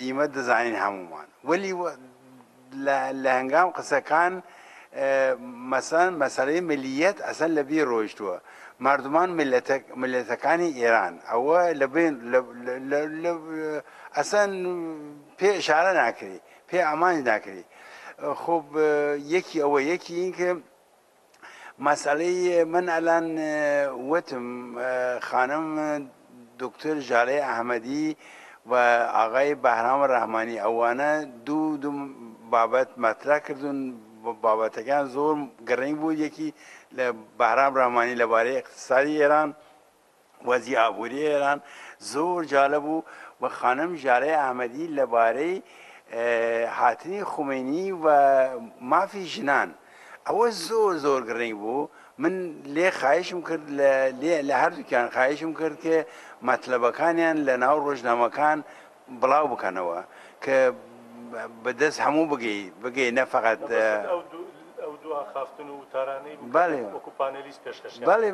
ئیمە دەزانین هەمومان وەلی لە هەنگام قسەکان مەسەن مەسەلەی ملیەت ئەسەن لەبێ ڕۆیشتووە مردمان ملەتەکانی ئێران ئەوە لەبێن ئەسەن پێ ئشارە ناکری پێ ئامانج ناکری خۆ یەکی ئەوە یەکی اینکە مەسەلەی من ئەلان وتم خانم دکتۆر ژالەی ئەحمەدی و ئاغای بەهرام ڕەحمانی ئەوانە دوو بابەت مەترا کردوون بابەتەکان زۆر گەڕنگ بوو یەکی لە بەهرام ڕەحمانی لەبارەی اقتصادی ئێران وەزی ئابووری ئێران زۆر جالە بوو و خانم ژالەی ئەحمەدی لەبارەی هاتنی خومینی و مافی ژنان ئەوە زۆر گرنگ بوو من لێ خواهشم کرد لە هەردووکیان خواهشم کرد کە مەطلبەکانیان لە ناو ڕۆژنامەکان بڵاو بکەنەوە کە بەدەست هەموو بگەی نەفەقەت بەڵێ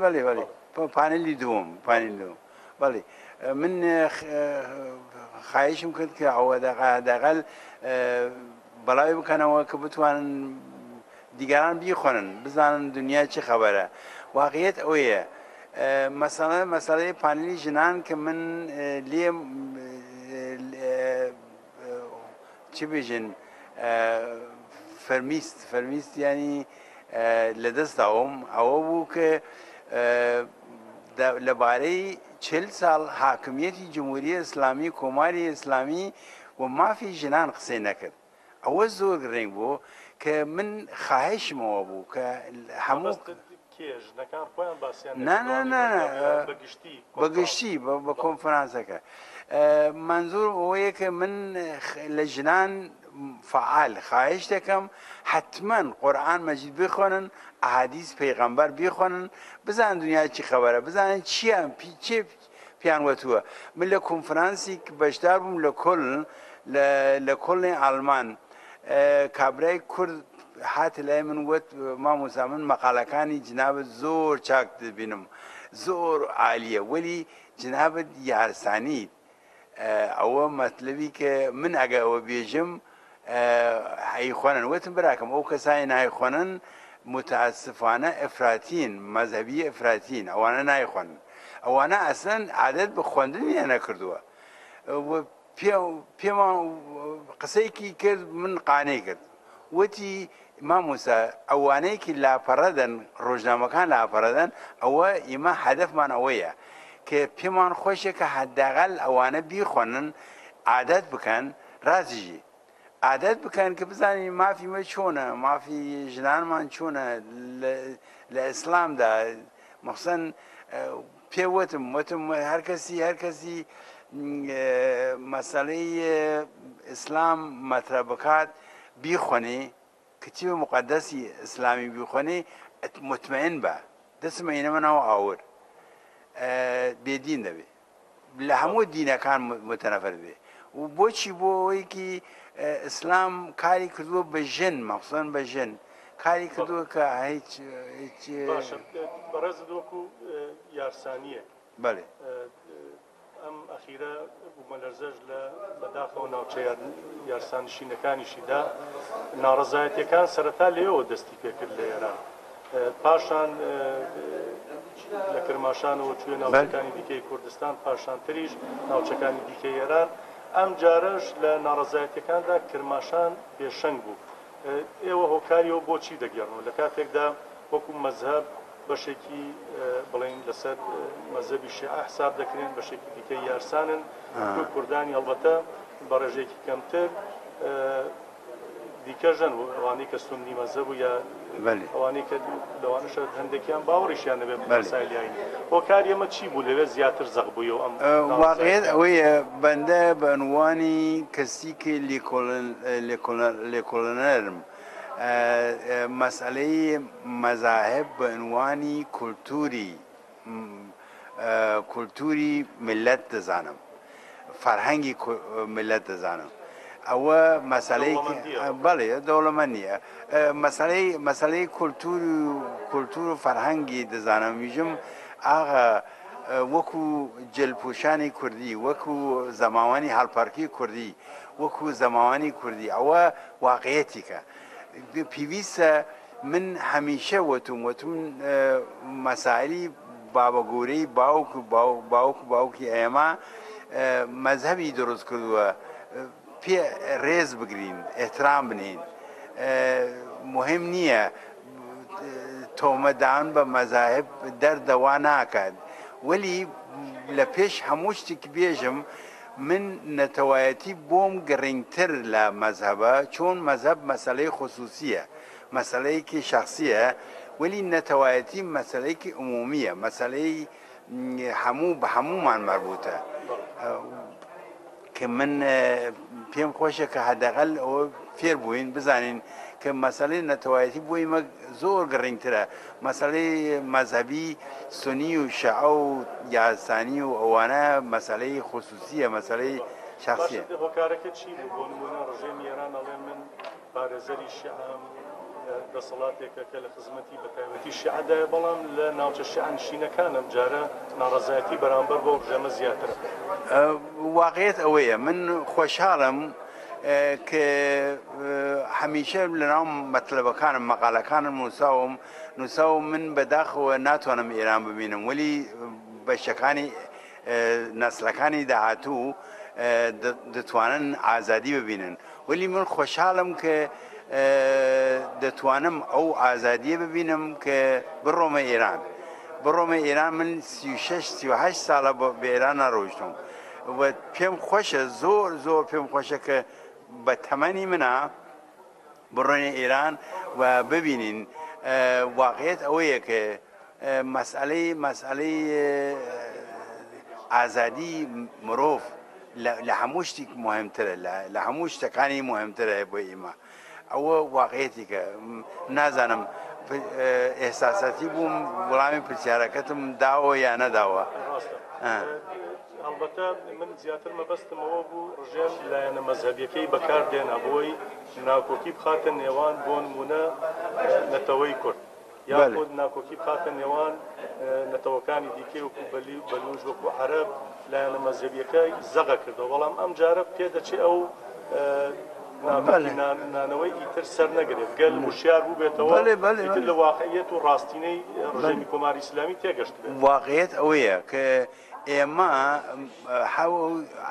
پانێلی دووەم بەڵێ من خواهشم کرد کە ئەوە دەقل بەڵاوی بکەنەوە کە بتوانن دیگەران بیخۆنن بزانن دنیا چی خەبەرە واقعیت ئەوەیە مەسەلەی پانێلی ژنان کە من لێم چی بێژن فەرمیست ینی لەدەستداوم ئەوە بوو کە لەبارەی 40 ساڵ حاکمیەتی جمهوریە ئیسلامی کۆماری ئیسلامی و مافی ژنان قسەی نەکرد ئەوە زۆر گرنگ بوو کە من خواهشمەوە بوو کە هەموو بەگشتی بە کۆنفرانسەکە منزور ئەوەیە کە من لە ژنان فعال خواهش دەکەم حتما قورآن مەجید بخۆنن ئەحادیث پەیغەمبەر بیخۆنن بزانن دنیا چی خەبەرە بزانن چی پیان وەتووە من لە کۆنفرانسی بەشدار بووم لە کۆڵنی ئالمان کابرای کورد هاتە لای من وت مامۆستا من مەقالەکانی جنابەت زۆر چاک دەبینم زۆر عالیە وەلی جنابەت یارسانیت ئەوە مەطلبی کە من ئەگە ئەوە بێژم هایخۆنن وتم براکەم ئەو کەسانی نایخۆنن متاسفانە ئەفراتین مەذهبی ئەفراتین ئەوانە نایخۆنن ئەوانە ئەسڵەن عادەت بە خوێندنیان نەکردووە پێما قسەیەکی کرد من قانەی کرد وتی مامۆستا ئەوانەیەکی لاپەڕەدەن ڕۆژنامەکان لاپەڕەدەن ئەوە ئێمە هەدەفمان ئەوەیە کە پێمان خۆشە کە حەداقل ئەوانە بیخۆنن عادەت بکەن ڕاستیژی عادەت بکەن کە بزانین مافی مە چۆنە مافی ژنانمان چۆنە لە ئیسلامدا مەخسەن پێوتم هەر کەسی مەسەلەی ئیسلام مەترە بکات بیخۆنێ کتیبە مقدسی ئیسلامی بیخۆنێ مطمئن بە دەستمە ئینەمەنەوە ئاور بێدین دەبێ لە هەموو دینەکان متەنەفەر بێ و بۆچی بۆ ئەوەیەکی ئیسلام کاری کردووە بە ژن مەخسوسەن بە ژن کاری کردووە کە هیچ بەڕێزت وەکو یارسانیە بەڵێ ئەم ئەخیرە بوومە لەرزەش لە بەداخەوە ناوچەیە یارسانشینەکانیشیدا ناڕەزایەتیەکان سەرەتا لێەوە دەستی پێکرد لە ئێران پاشان لە کرماشانەوە توێ ناوچەکانی دیکەی کوردستان پاشانتریش ناوچەکانی دیکەی ئێران ئەم جارەش لە ناڕەزایەتیەکاندا کرماشان بێشەنگ بوو ئێوە هۆکاریەوە بۆچی دەگەڕنەوە لە کاتێکدا وەکو مەذهب بەشێکی بڵین لەسەر مەذهبی شیعە حساب دەکرێن بەشێکی دیکەی یارسانن کوردانی هەڵبەتە بە ڕێژێکی کەمتر دیکەژەن ئەوانەی کە سوننی مەذهب و یا ئەوانەی کە لەوانەش هەندێکیان باوەڕیشیان نەبێت مەسایلیانی هۆکاری ئەمە چی بوو لەوێ زیاتر زەق بوویەوە ئەم واقعیت ئەوەیە بەندە بە عنوانی کەسی کە لێکۆڵەنەرم مەسئلەی مەذاهب بە عنوانی کولتوری ملت دەزانم فەرهەنگی ملت دەزانم ئەوە مەسەلەیەکی بەڵێ دەوڵەمەند نییە مەسەلەی کولتور و فەرهەنگی دەزانم میژم ئاغا وەکو جلپوشانی کوردی وەکو زەماوانی هەڵپەرکی کوردی وەکو زەماوانی کوردی ئەوە واقعەتێکە پێویستە من هەمیشە وتم مەسائلی بابەگورەی باوکی ئێمە مەذهبی دروست کردووە پێ ڕێز بگرین ئێحترام بنین مهم نییە تۆمەدان بە مەذاهب دەردەوا ناکات وەلی لە پێش هەموو شتێک بێژم من نەتەوایەتی بۆم گەڕینگتر لە مەذهبە چۆن مەذهب مەسەلەی خصوصیە مەسەلەیەکی شخصیە وەلی نەتەوایەتی مەسەلەیەکی عمومیە مەسەلەی هەموو بە هەمومان مربوطە کە من پێم خۆشە کە حداقل ئەوە فێر بووین بزانین کە مەسەلەی نەتەوایەتی بۆی مە زۆر گەڕینگترە مەسەلەی مەذهبی سونی و شیعە و یاسانی و ئەوانە مەسەلەی خصوصیە مەسەلەی شخصیە هۆکارەکە چی بوو بۆ نمونە ڕژێمی ئێران ئەڵێ من پارێزەری شیعەم دەسەڵاتێکە کە لە خزمەتی بەتایبەتی شیعەدایە بەڵام لە ناوچە شیعەنشینەکانم جارە ناڕەزایەتی بەرامبەر بۆ ڕژێمە زیاترە واقعیت ئەوەیە من خۆشحاڵم کە هەمیشە لەناو مەطلبەکانم مەقالەکانم نووساوم من بەداخەوە ناتوانم ئێران ببینم وەلی بەشەکانی نەسلەکانی داهاتوو دەتوانن ئازادی ببینن وەلی من خۆشحاڵم کە دەتوانم ئەو ئازادیە ببینم کە بڕۆمە ئێران من 36 ساڵە بە ئێران نەڕۆیشتم پێم خۆشە زۆر پێم خۆشە کە بە تەمەنی منە بڕۆنە ئێران و ببینین واقعیت ئەوەیە کە مەسئلەی ئازادی مرۆڤ لە هەموو شتێک مهمترە لە هەموو شتەکانی مهمترە بۆ ئێمە ئەوە واقعەتێکە نازانم ئێحساساتی بووم وەڵامی پرسیارەکەتم داوە یا نەداوە هەڵبەتە من زیاتر مەبەستمەوە بوو ڕژێم لایەنە مەزهەبیەکەی بەکاردێنا بۆی ناکۆکی بخاتە نێوان بۆ نمونە نەتەوەی کورد یاخود ناکۆکی بخاتە نێوان نەتەوەکانی دیکەی وەکو بەلوژ وەکو عەرەب لایەنە مەزهەبیەکەی زەغە کردەوە بەڵام ئەم جارە پێدەچێت ئەو نانەوەی ئیتر سەر نەگرێت گەل وشیار بوو بێتەوە ئیتر لە واقعیەت و ڕاستینەی ڕژێمی کۆماری ئیسلامی تێگەشت بێت واقعیت ئەوەیە کە ئێمە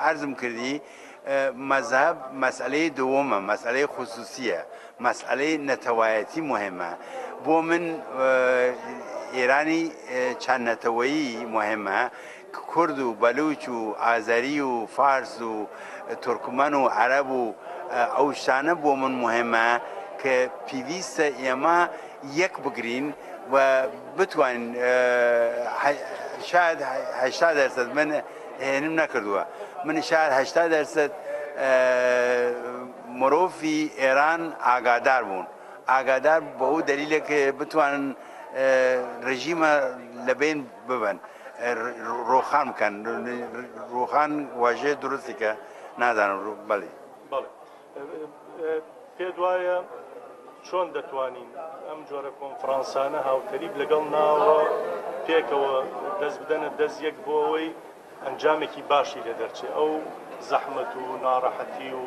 عەرزم کردی مەذهب مەسئلەی دووەمە مەسئلەی خوسوسیە مەسئلەی نەتەوایەتی مهمە بۆ من ئێرانی چەند نەتەوەیی مهمە کورد و بەلوچ و ئازەری و فارس و تورکمەن و عەرەب و ئەو شتانە بۆ من مهمە کە پێویستە ئێمە یەک بگرین و بتوانین شاید 80% من هێنم نەکردووە من شاید 80% مرۆڤی ئێران ئاگادار بوون ئاگادار بە ئەو دەلیلە کە بتوانن ڕژیمە لەبین ببن ڕۆخان بکەن ڕۆخان واژێ درستی کە نازانم بەڵێ پێ وایە چۆن دەتوانین ئەم جۆرە کۆنفرانسانە هاوتەریب لەگەڵ ناوە پێکەوە دەست بدەنە دەست یەک بۆ ئەوەی ئەنجامێکی باشی لە دەرچێت ئەو زەحمەت و ناڕەحەتی و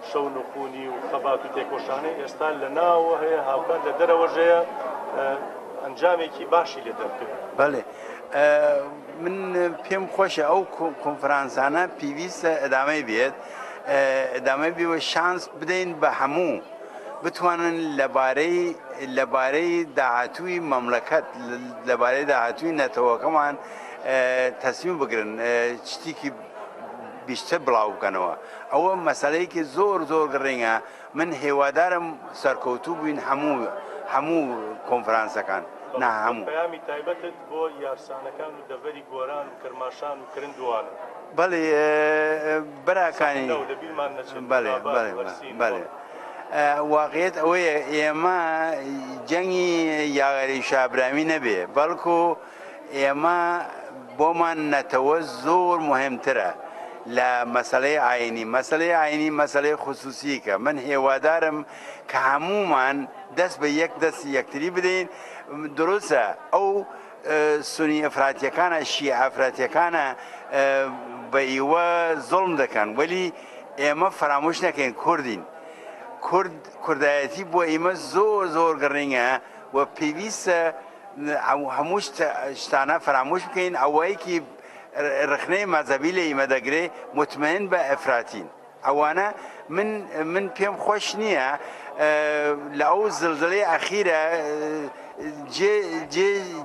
شەو نخوونی و خەبات و تێکۆشانەی ئێستا لە ناوە هەیە هاوکات لە دەرەوەژەیە ئەنجامێکی باشی لە دەرکرد بەڵێ من پێم خۆشە ئەو کۆنفرانسانە پێویستە ئەدامەی بێت ئەدامەی بێوە شانس بدەین بە هەموو بتوانن لەبارەی داهاتووی مەملەکەت لەبارەی داهاتووی نەتەوەکەمان تەسمیم بگرن شتێکی بیشتر بڵاو بکەنەوە ئەوە مەسەلەیەکی زۆر گڕنگە من هێوادارم سەرکەوتوو بووین هەموو کۆنفرانسەکان نا هەموو پەیامی تایبەتت بۆ یارسانەکان و دەڤەری گۆران و کرماشان و کرندوانە بەڵێ بەراکانی بەڵێ واقعیت ئەوەیە ئێمە جەنگی یاغەری شابرامی نەبێ بەڵکو ئێمە بۆمان نەتەوە زۆر مهمترە لە مەسەلەی ئاینی مەسەلەی خوسوسیکە من هێوادارم کە هەمومان دەست بە دەستی یەکتری بدەین دروستە ئەو سونی ئەفراتیەکانە شیع ئەفراتیەکانە بە ئیوە زۆڵم دەکەن وەلی ئێمە فرامۆش نەکەین کوردین کوردایەتی بۆ ئێمە زۆر گڕنگە و پێویستە هەموو شتانە فرامۆش بکەین ئەوەیەکی ڕخنەی مەذهبی لە ئێمە دەگرێ مطمئن بە ئەفراتین ئەوانە من پێم خۆش نییە لە ئەو زلزلەی ئەخیرە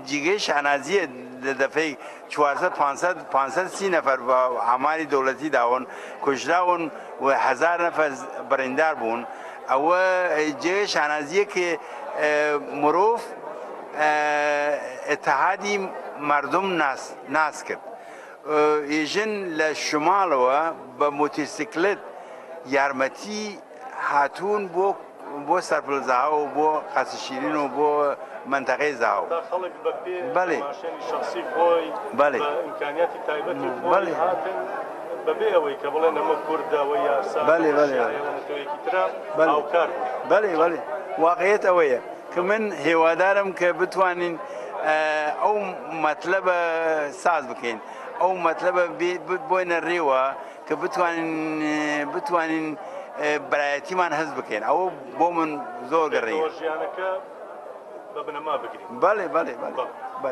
جێگەی شانازیە لە دەفەی 400-530 نەفەر بە ئاماری دەوڵەتی داون کوژراون و 1000 نەفەر بەڕێندار بوون ئەوە جێگەی شانازیە کە مرۆڤ اتحادی مردم ناس کرد ئێژن لە شماڵەوە بە مۆتۆسیکلت یارمەتی هاتوون بۆ سەرپلزاو و بۆ قەسەشیرین و بۆ منتەقەی زاو بەڵێ شخصی خۆی ئیمکانیاتی تایبەتی خۆی هاتن بەبێ ئەوەی کە بڵێن ئەمە کوردەوە یاسا بەڵێ واقعیت ئەوەیە کە من هێوادارم کە بتوانین ئەو مەطلەبە ساز بکەین ئەو مەطلەبە بۆینە ڕێوە کە بتوانین بەرایەتیمان هەست بکەین ئەوە بۆ من زۆر گەڕێیە بەبنەما بگرین بەڵێ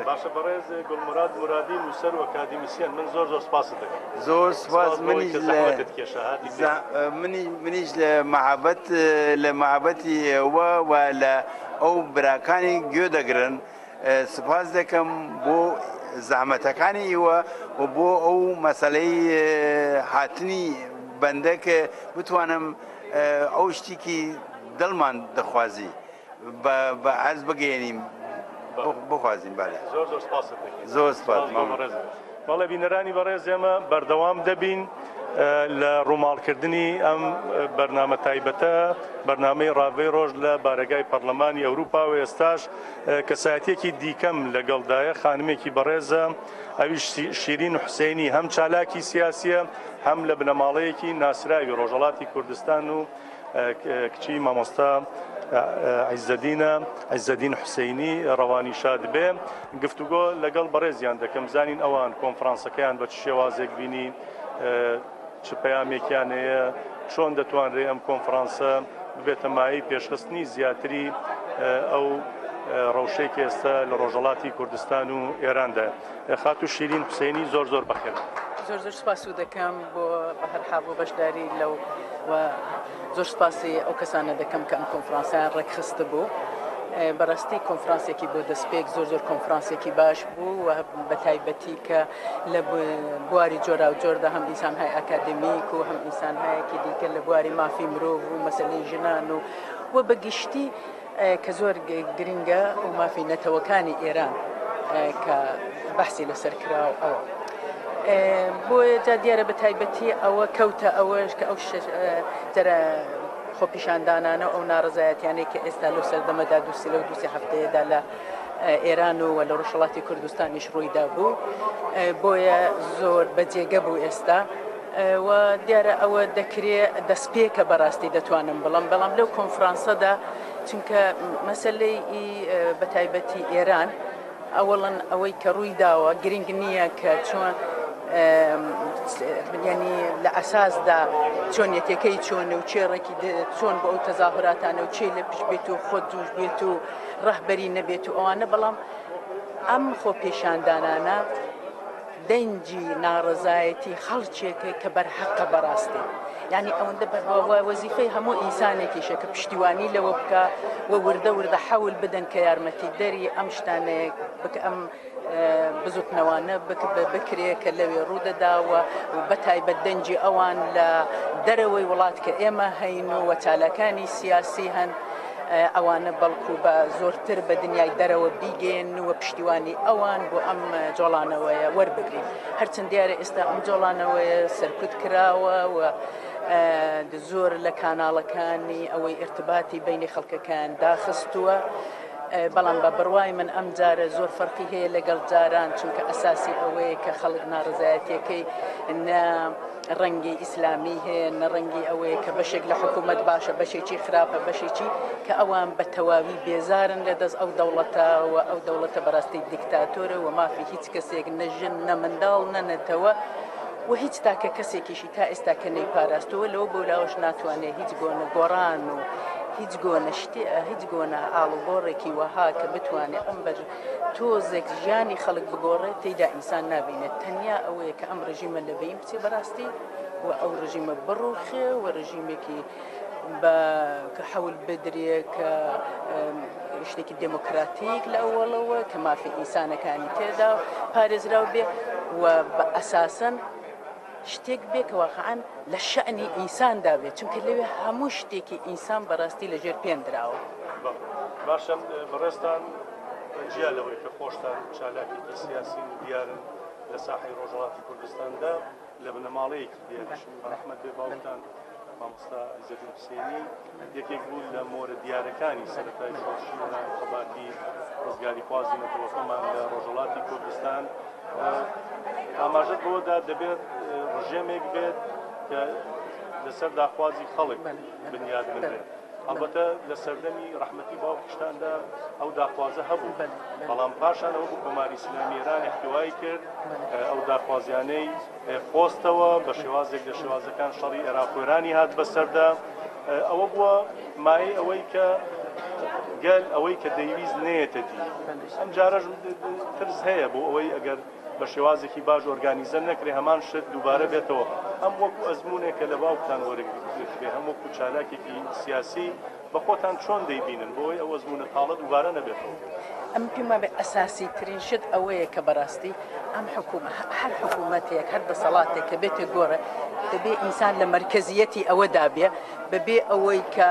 باشە بەڕێز گوڵموراد مرادی نووسەر و ئەکادیمیسیەن من زۆر سپاست دەکەم زۆر سپاس منیش لە مەحەبەتی ئێوە و لە ئەو براکانی گوێ دەگرن سپاس دەکەم بۆ زەحمەتەکانی ئێوە و بۆ ئەو مەسەلەی هاتنی بەندە کە بتوانم ئەو شتێکی دڵمان دەخوازی بە عەرز بگەێنیم بخوازین زۆر سپاس بەڵێ بینەرانی بەڕێز ئێمە بەردەوام دەبین لە ڕووماڵکردنی ئەم بەرنامە تایبەتە بەرنامەی ڕاوێی ڕۆژ لە بارگای پەرلەمانی ئەوروپا و ئێستاش کەسایەتێکی دیکەم لەگەڵدایە خانمێکی بەڕێزە ئەوی شیرین حوسێنی هەم چالاکی سیاسیە هەم لە بنەماڵەیەکی ناسراوی ڕۆژهەڵاتی کوردستان و کچی مامۆستا عیزەدین حوسێنی ڕەوانی شاد بێ گفتوگۆ لەگەڵ بەڕێزیان دەکەم زانین ئەوان کۆنفرانسەکەیان بە چ شێوازێک بینی چ پەیامێکیان هەیە چۆن دەتوانرێ ئەم کۆنفرانسە ببێتە مایەی پێشخستنی زیاتری ئەو ڕەوشەی کە ئێستا لە ڕۆژهەڵاتی کوردستان و ئێراندا خاتو شیرین حوسێنی زۆر زۆر بەخێر. زۆر سپاس دەکەم بۆ بەهەرحا بۆ بەشداری لەو و زۆر سپاسی ئەو کەسانە دەکەم کە ئەم کۆنفرانسیان ڕێکخستە بوو. بەڕاستی کۆنفرانسێکی بۆ دەستپێک زۆر کۆنفرانسێکی باش بوو و بە تایبەتی کە لە بواری جۆرا و جۆردا هەم ئینسانهای ئاکادمیک و هەم ئینسانهایەکی دیکە لە بواری مافی مرۆڤ و مەسەلەی ژنان و بەگشتی کە زۆر گرنگە و مافی نەتەوەکانی ئێران کە بەحسی لەسەر کراوە ئەوە. بۆیە جا دیارە بە تایبەتی ئەوە کەوتە ئەوەش کە ئەو خۆپیشاندانانە ئەو ناڕزایەتیانەی کە ئێستا لەو سەردەمەدا دووسێ هەفتەیەدا لە ئێران و لە ڕۆژهەڵاتی کوردستانیش ڕوویدا بوو بۆیە زۆر بەجێگە بوو ئێستا و دیارە ئەوە دەکرێت دەستپێکە بەڕاستی دەتوانم بەڵام لەو کۆنفرانسەدا چونکە مەسەلەی بە تایبەتی ئێران ئەوەڵەن ئەوەی کە ڕوویداوە گرنگ نییە کە چۆن ینی لە ئەساسدا چۆنیەتەکەی چۆنە و چێڕێکی چۆن بۆ ئەو تەزاهوراتانە و چێ لە پیش بێت و خۆ دووش بێت و ڕەهبەری نەبێت و ئەوانە بەڵام ئەم خۆپێشاندانانە دەنجی ناڕزایەتی خەڵکێکە کە بەرحەقە بەڕاستی یعنی ئەوەندە وەزیفەی هەموو ئینسانێکیشە کە پشتیوانی لەوە بکە و وردە حەول بدەن کە یارمەتی دەری ئەم شتانەیە ئەم بزوتنەوانە بکرێ کە لەوێ ڕوودەداوە و بەتایبەت دەنجی ئەوان لە دەرەوەی وڵات کە ئێمە هەین و وەچالەکانی سیاسی هەن ئەوانە بەڵکو بە زۆرتر بە دنیای دەرەوە بیگەن و پشتیوانی ئەوان بۆ ئەم جۆڵانەوەیە وەربگرین هەرچەند دیارە ئێستا ئەم جۆڵانەوەیە سەرکوت کراوە و زۆر لە کاناڵەکانی ئەوەی ارتباتی بینی خەڵکەکان داخستووە بەڵام بە بڕوای من ئەم جارە زۆر فەرقی هەیە لەگەڵ جاران چونکە ئەساسی ئەوەیە کە خەڵک ناڕزایەتیەکەی ڕەنگی ئیسلامی هەیە نەڕەنگی ئەوەیە کە بەشێک لە حکوومەت باشە بەشێکی خراپە بەشێکی کە ئەوان بە تەواوی بێزارن لە دەست ئەو دەوڵەتە و ئەو دەوڵەتە بەڕاستی دیکتاتۆرە و مافی هیچ کەسێک نەژن نەمنداڵ نەنەتەوە و هیچ تاکە کەسێکیشی تا ئێستا کە نەیپاراستەوە لەوە بۆلاوەش ناتوانێت هیچ گۆنە گۆڕان و هیچ گۆنە هیچ گۆنە ئاڵوگۆڕێکی وەها کە بتوانێت ئەم بەر تۆزێک ژیانی خەڵک بگۆڕێت تێیدا ئینسان نابینێت تەنیا ئەوەیە کە ئەم ڕژیمە لە بین بچێ بەڕاستی و ئەو ڕژیمە بڕوخێ و ڕژیمێکی بە کە حەول بدرێ کە شتێکی دموکراتیک لە ئەوڵەوە کە مافی ئینسانەکانی تێدا پارێزراو بێ و بە ئەساسەن شتێک بێ کە واقعاً لە شەئنی ئینساندا بێت چونکە لەوێ هەموو شتێکی ئینسان بەڕاستی لەژێر پێندراوە. باشە بەڕێستان جیا لەوەی کە خۆشتان چالاکێکی سیاسی و دیارن لە ساحەی ڕۆژهەڵاتی کوردستاندا لە بنەماڵەیەکی دیارشم ڕەحمەت بێ باوکتان مامۆستا عیزەدین حوسێنی یەکێک بوو لە مۆرە دیارەکانی سەرەتای شۆڕشی انتخاباتی ڕزگاری خوازی نەتەوەکەمان لە ڕۆژهەڵاتی کوردستان ئاماژەت بۆدا دەبێت ڕژێمێک بێت کە لەسەر داخوازی خەڵک بنیاد بنرێت ئەلبەتە لە سەردەمی ڕەحمەتی باوکیشتاندا ئەو داخوازە هەبوو بەڵام پاشانەوە بوو کۆماری ئیسلامی ئێران احتیوای کرد ئەو داخوازیانەی خۆستەوە بە شێوازێک لە شێوازەکان شەڕی عێراقوێرانی هات بەسەردا ئەوە بووە مایەی ئەوەی کە گەل ئەوەی کە دەیویست نێتە دی ئەم جارەش ترس هەیە بۆ ئەوەی ئەگەر بە شێوازێکی باش ئۆرگانیزە نەکرێ هەمان شت دووبارە بێتەوە ئەم وەکو ئەزمونێکە لە باوکتان وەرەگرێ هەم وەکو چالاکێکی سیاسی بە خۆتان چۆن دەیبینن بۆی ئەو ئەزمونە تاڵە دووبارە نەبێتەوە. ئەم پێما بێ ئەساسی ترین شت ئەوەیە کە بەڕاستی ئەم هەر حکوومەتێک هەر دەسەڵاتێک کە بێتە گۆڕە دەبێ ئینسان لە مەرکەزیەتی ئەوەدا بێ بەبێ ئەوەی کە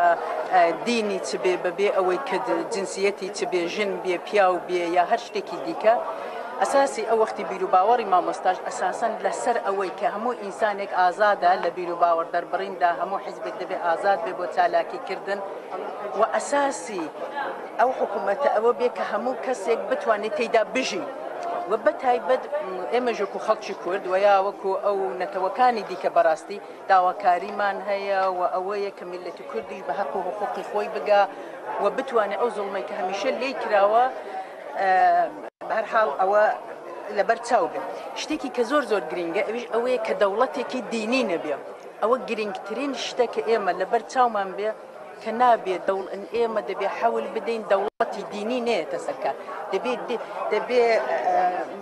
دینی چ بێ بەبێ ئەوەی کە جنسیەتی چ بێ ژن بێ پیاو بێ یا هەر شتێکی دیکە ئەساسی ئەو وەختی بیر و باوەڕی مامۆستاش ئەساسەن لەسەر ئەوەی کە هەموو ئینسانێک ئازادە لە بیر و باوەڕ دەربڕیندا هەموو حیزبێک دەبێ ئازاد بێ بۆ چالاکیکردن و ئەساسی ئەو حکوومەتە ئەوە بێ کە هەموو کەسێک بتوانێت تێیدا بژی و بەتایبەت ئێمەژ وەکو خەڵکی کورد و یا وەکو ئەو نەتەوەکانی دیکە بەڕاستی داواکاریمان هەیە و ئەوەیە کە میلەتی کوردیش بە حەق و حقوقی خۆی بگا و بتوانێت ئەو زوڵمەی کە هەمیشە لێی کراوە بەهەرحاڵ ئەوە لەبەر چاو بێت. شتێکی کە زۆر زۆر گرنگە ئەویش ئەوەیە کە دەوڵەتێکی دینی نەبێ. ئەوە گرنگترین شتە کە ئێمە لەبەر چاومان بێ کە نابێت ئێمە دەبێ حەول بدەین دەوڵەتی دینی نێتە سەرکار دەبێ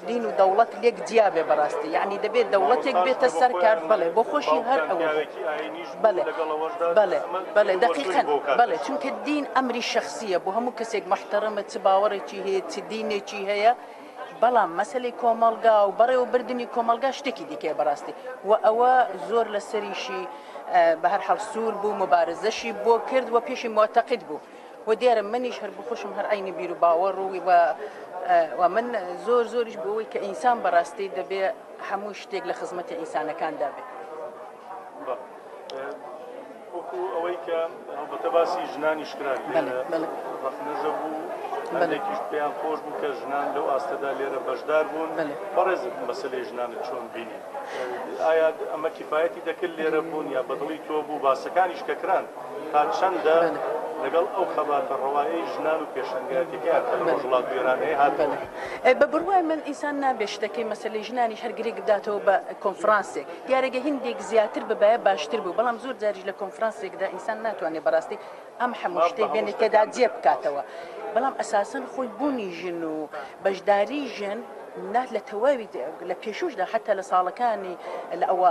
دین و دەوڵەت لێک جیا بێ بەڕاستی یعنی دەبێت دەوڵەتێک بێتە سەرکار بڵێ بۆ خۆشی هەر ئەوە بەڵێ دقیقاً بەڵێ چونکە دین ئەمری شەخصیە بۆ هەموو کەسێک محتەرەمە چ باوەڕێکی هەیە چ دینێکی هەیە بەڵام مەسەلەی کۆمەڵگا و بەڕێوەبردننی کۆمەلگا شتێکی دیکەیە بەڕاستی و ئەوە زۆر لە سەریشی بە هەر حەڵ سوور بوو مبارزەشی بۆ کرد و پێشی معتەقید بوو و دیارە منیش هەر بخۆشم هەر عینی بیر و باوەڕ و من زۆریش بۆەوەی کە ئینسان بەڕاستی دەبێ هەموو شتێک لە خزمەتی ئینسانەکاندا بێت. وەکو ئەوەی کە هەڵبەتە باسی ژنانی شکراوی ڕەخنەژە بوو هەندێکیش پێیان خۆش بوو کە ژنان لەو ئاستەدا لێرە بەشدار بوون بەڕێزت مەسەلەی ژنانت چۆن بینی ئایا ئەمە کیفایەتی دەکرد لێرە بوون یا بەدڵی تۆ بوو باسەکانیش کە کران تا چەندە لەگەڵ ئەو خەباتە ڕەوایی ژنان و پێشەنگاتێکیان کە لە ڕۆژهەڵات وێرانەیە هاتبوون بە بڕوای من ئینسان نابێت شتەکەی مەسەلەی ژنانی هەرگرێک بداتەوە بە کۆنفرانسێک دیارەگە هندێک زیاتر ببایە باشتر بوو بەڵام زۆر جاریش لە کۆنفرانسێکدا ئینسان ناتوانێت بەڕاستی ئەم هەموو شتێک بێنێت تێدا جێ بکاتەوە بەڵام ئەساسەن خۆی بوونی ژن و بەشداری ژن نات لە تەواوی لە پێشوشدا حتا لە ساڵەکانی لە ئەوە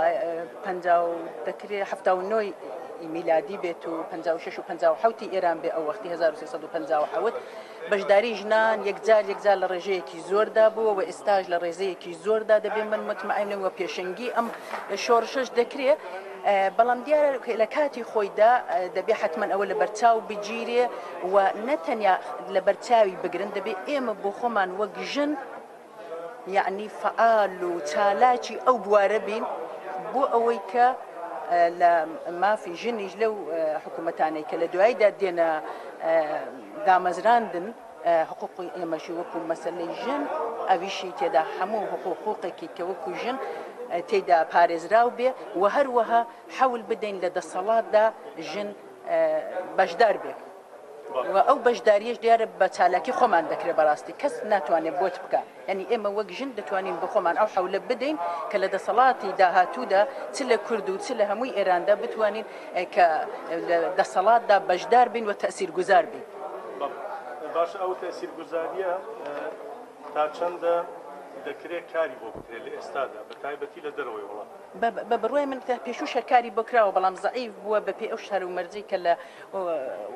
دەکرێت 79 میلادی بێت و 56 و 57 ئێران بێ ئەو وەختی 1357 بەشداری ژنان یەکجار لە ڕێژەیەکی زۆردا بووە و ئێستاش لە ڕێزەیەکی زۆردا دەبێت من متمەعینەوە پێشەنگی ئەم شۆڕشش دەکرێت بەڵام دیارە لە کاتی خۆیدا دەبێ حتمما ئەوە لە بەرچاو بگیرێ و نەتەنیا لە بەرچاوی بگرن دەبێت ئێمە بۆ خۆمان وەک ژن یعنی فعال و چالاکی ئەو بوارە بین بۆ ئەوەی کە لە مافی ژنیش لەو حکوومەتانەی کە لە دواییدا دێنە دامەزراندن حقوقی ئێمەشی وەکو مەسەلەی ژن ئەویشی تێدا هەموو حقوقێکی کە وەکو ژن تێدا پارێزراو بێ و هەروەها حەول بدەین لە دەسەڵاتدا ژن بەشدار بێ و ئەو بەشداریش دیارە بە چالاکی خۆمان دەکرێت بەڕاستی کەس ناتوانێت بۆت بکە یعنی ئێمە وەک ژن دەتوانین بە خۆمان ئەو حەولە بدەین کە لە دەسەڵاتی داهاتوودا چ لە کورد و چ لە هەمووی ئێراندا بتوانین کە لە دەسەڵاتدا بەشدار بین و تەئسیرگوزار بین. باش ئەو تەئسیرگوزاریە تا چەندە دەکرێت کاری بۆ بکرێت لە ئێستادا بە تایبەتی لە دەرەوەی وڵات بە بڕوای من پێشوو کاری بۆ کراوە بەڵام زەعیف بووە بە پێ ئەو شار و مەرجی کە لە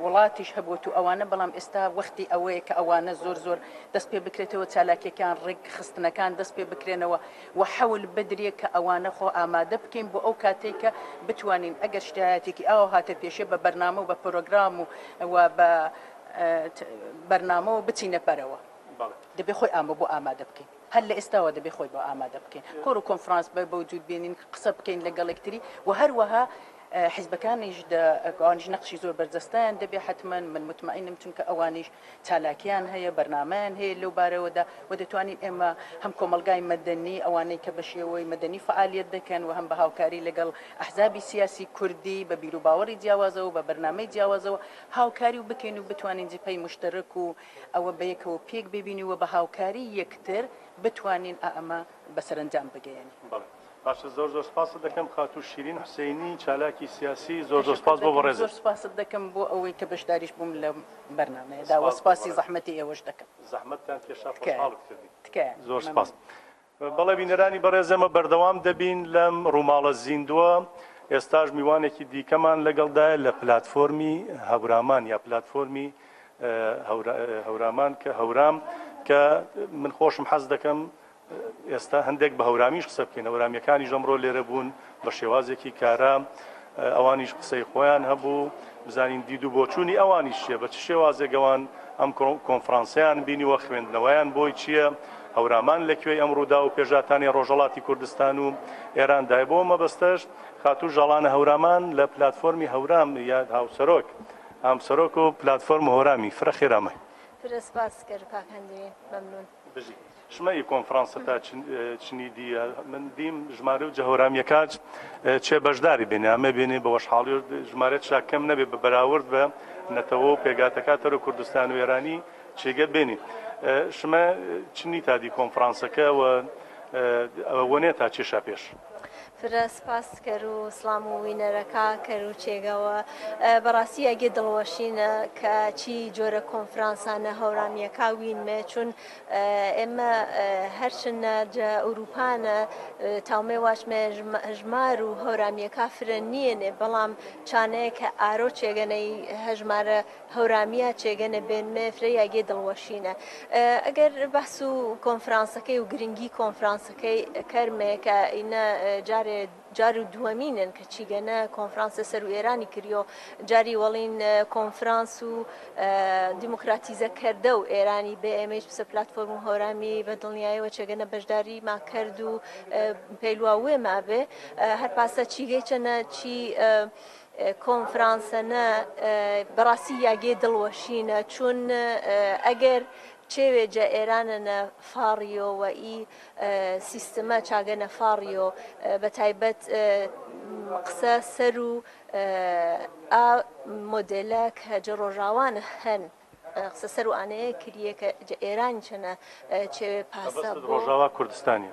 وڵاتیش هەبووە و ئەوانە بەڵام ئێستا وەختی ئەوەیە کە ئەوانە زۆر دەست پێ بکرێتەوە چالاکیەکان ڕێک خستنەکان دەست پێ بکرێنەوە و حەول بدرێت کە ئەوانە خۆ ئامادە بکەین بۆ ئەو کاتێک کە بتوانین ئەگەر شتایەتێکی ئاوا هاتە پێشێ بە بەرنامە و بە پرۆگرام و بە بەرنامەوە بچینە پەرەوە دەبێ خۆی بۆ ئامادە بکەین هەر لە ئێستاوە دەبێ خۆی بۆ ئامادە بکەین کۆڕ و کۆنفرانس بە وجود بێنین قسە بکەین لەگەڵێکتری و هەروەها حیزبەکانیش ئەوانیش نەقشی زۆر بەرجەستایان دەبێ حتمما من مطمئنم چونکە ئەوانیش چالاکیان هەیە بەرنامەیان هەیە لەو بارەوەدا و دەتوانین ئێمە هەم کۆمەلگای مەدەنی ئەوانەی کە بە شێوەی مەدەنی فعالیت دەکەن و هەم بە هاوکاری لەگەڵ ئەحزابی سیاسی کوردی بە بیر و باوەڕی جیاوازەوە بە بەرنامەی جیاوازەوە هاوکاری و بکەین و بتوانین جپەی مشترک و ئەوە بە یەکەوە پێک ببینی و بە هاوکاری یەکتر بتوانین ئەمە بەسەرنجام بگەیەنی. باشە زۆر سپاس دەکەم خاتوو شیرین حوسێنی چالاکی سیاسی زۆر سپاس بۆ بەڕێز زۆر سپاس دەکەم بۆ ئەوەی کە بەشداریش بووم لە بەرنامەیەدا و سپاسی زەحمەتی ئێوەش دەکەم زەحمەتتان کێشا خۆشحاڵت کردی زۆر سپاس. بەڵێ بینەرانی بەڕێز ئەمە بەردەوام دەبین لەم ڕووماڵە زیندووە ئێستاش میوانێکی دیکەمان لەگەڵدایە لە پلاتفۆرمی هەورامان یا پلاتفۆرمی هەورامان کە هەورام کە من خۆشم حەز دەکەم ئێستا هەندێک بە هەورامیش قسە بکەین هەورامیەکانی ژەمڕۆ لێرە بوون بە شێوازێکی کارا ئەوانیش قسەی خۆیان هەبوو بزانین دید و بۆچوونی ئەوانیش چیە بە چ شێوازێک ئەوان ئەم کۆنفرانسیان بینیوە خوێندنەوەیان بۆی چییە هەورامان لەکوێ ئەمڕوودا و پێژاتانی ڕۆژهەڵاتی کوردستان و ئێران دایبەوە مەبەستەش خاتوو ژەڵانە هەورامان لە پلاتفۆرمی هەورام یا هاوسەرۆک هەمسەرۆک و پلاتفۆرم هۆرامی فرە خێرامە سپاس کرد کاک هەندێ مەمنون شمەی کۆنفرانسە تا چنی دیە من دیم ژمارە و جەهۆرامیەکات چێ بەشداری بێنێ ئەمە بێنێ بە وەشحاڵی ژمارەت شاکەم نەبێ بە بەراورد بە نەتەوە و پێگاتەکاتەرە کوردستان و ئێرانی چێگە بێنی شمە چنی تادی کۆنفرانسەکە وەنێ تا چێشا پێش فرە سپاس کرد و سلام و وینەرەکە کرد و چێگەوە بەڕاستی ئەگێ دڵوەشینە کە چی جۆرە کۆنفرانسانە هەورامیەکە وینمێ چون ئێمە هەرچنە ئەوروپانە تاومێ واشمێ ژمار و هەورامیەکە فرە نیەنێ بەڵام چانەیە کە ئارۆ چێگەنەی هەژمارە هەورامیە چێگەنە بێنمێ فرە یاگێ دڵوەشینە ئەگەر بەس و کۆنفرانسەکەی و گرنگی کۆنفرانسەکەی کەرمێ کە ئینە جار و دووەمینن کە چیگەنە کۆنفرانسە سەر و ئێرانی کردیۆ جاری وەڵین کۆنفرانس و دیموکراتیزە کردە و ئێرانی بە ئێمەش بسە پلاتفۆرم و هەورامی بە دڵنیایەوە چێگەنە بەشداری ما کرد و پێیلوا وێ مابێ هەر پاسە چیگەی چەنە چی کۆنفرانسەنە بەڕاستی یاگێ دڵوەشینە چون ئەگەر چێوێجە ئێرانە فاڕیۆوە ئی سیستەمە چاگەنە فاڕیۆ بە تایبەت قسە سەر و مۆدێلە کە جە ڕۆژاوانە هەن قسە سەر و ئانەیە کردیە کە ئێران چەنە چێوێ پاسە ڕۆژاوا کوردستانی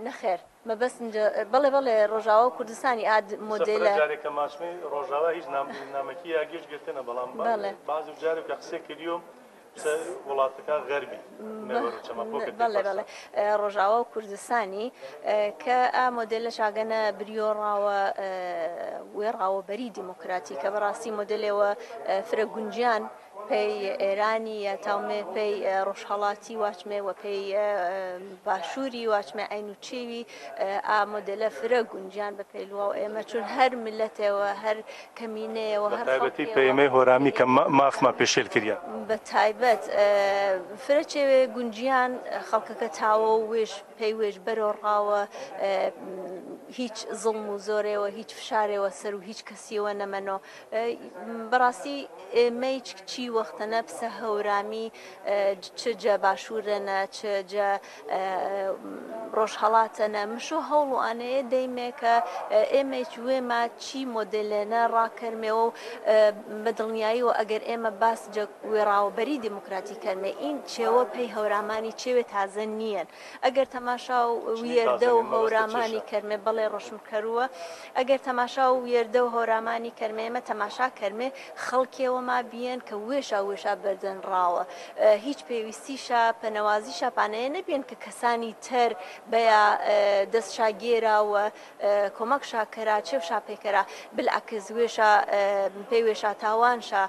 نەخێر مەبەست بەڵێ بەڵێ ڕۆژاوا و کوردستانی ئاد مۆدێلە جارێکە ماشمەی ڕۆژاوا هیچ نامەکی یاگەش گرتنە بەڵام بازی جارێک کە قسێ کردیۆ وڵاتەکە غەربی بەڵێ بەڵێ ڕۆژاوا و کوردستانی کە ئا مۆدلە شاگەنە بریۆڕاوە وێڕاوەبەری دیموکراتی کە بەڕاستی مۆدلەوە فرە گونجیان پێی ئێرانی یا تاومێ پێی ڕۆژهەڵاتی واچمێ و پێی باشووری واچمێ ئەین و چێوی ئا مۆدلە فرە گونجیان بە پێیلوە و ئێمە چون هەر ملەتەوە هەر کەمینەیەوە هەر تایبەتی پەیمەی هۆرامی کە مافمە پێشێل کردیا بە تایبەت فرە چێوێ گونجیان خەڵکەکە تاوە و وێش پێی وێش بەرۆڕاوە هیچ زڵم و زۆرێەوە هیچ فشارێەوە سەر و هیچ کەسیەوە نەمەنەوە بەڕاستی ئێمەی چی وەختەنە پسە هەورامی چجە باشوورەنە چجە ڕۆژهەڵاتەنە مشۆ هەوڵ و ئانەیە دەیمێکە ئێمەی وێمە چی مۆدلێنە ڕاکەرمێەوە و بەدڵنیاییەوە ئەگەر ئێمە باس وێڕاوەبەری دیموکراتی کەرمێ ئین چێوە پێی هەورامانی چێوێ تازە نییەن ئەگەر تەماشا و وێردە و هەورامانی کەرمێ بەڵێ ڕۆشم کەرووە ئەگەر تەماشا و وێردە و هەورامانی کەرمێ ئێمە تەماشا کەرمێ خەڵکێەوە ما بیەن کە وێشا بەردەنراوە هیچ پێویستیشە پەنەوازی شاپانەیە نەبێن کە کەسانی تر بەیە دەست شاگێراوە کۆمەک شاکەرا چێو شاپێکەرا بالعکس وێشە پێی وێشا تاوانشە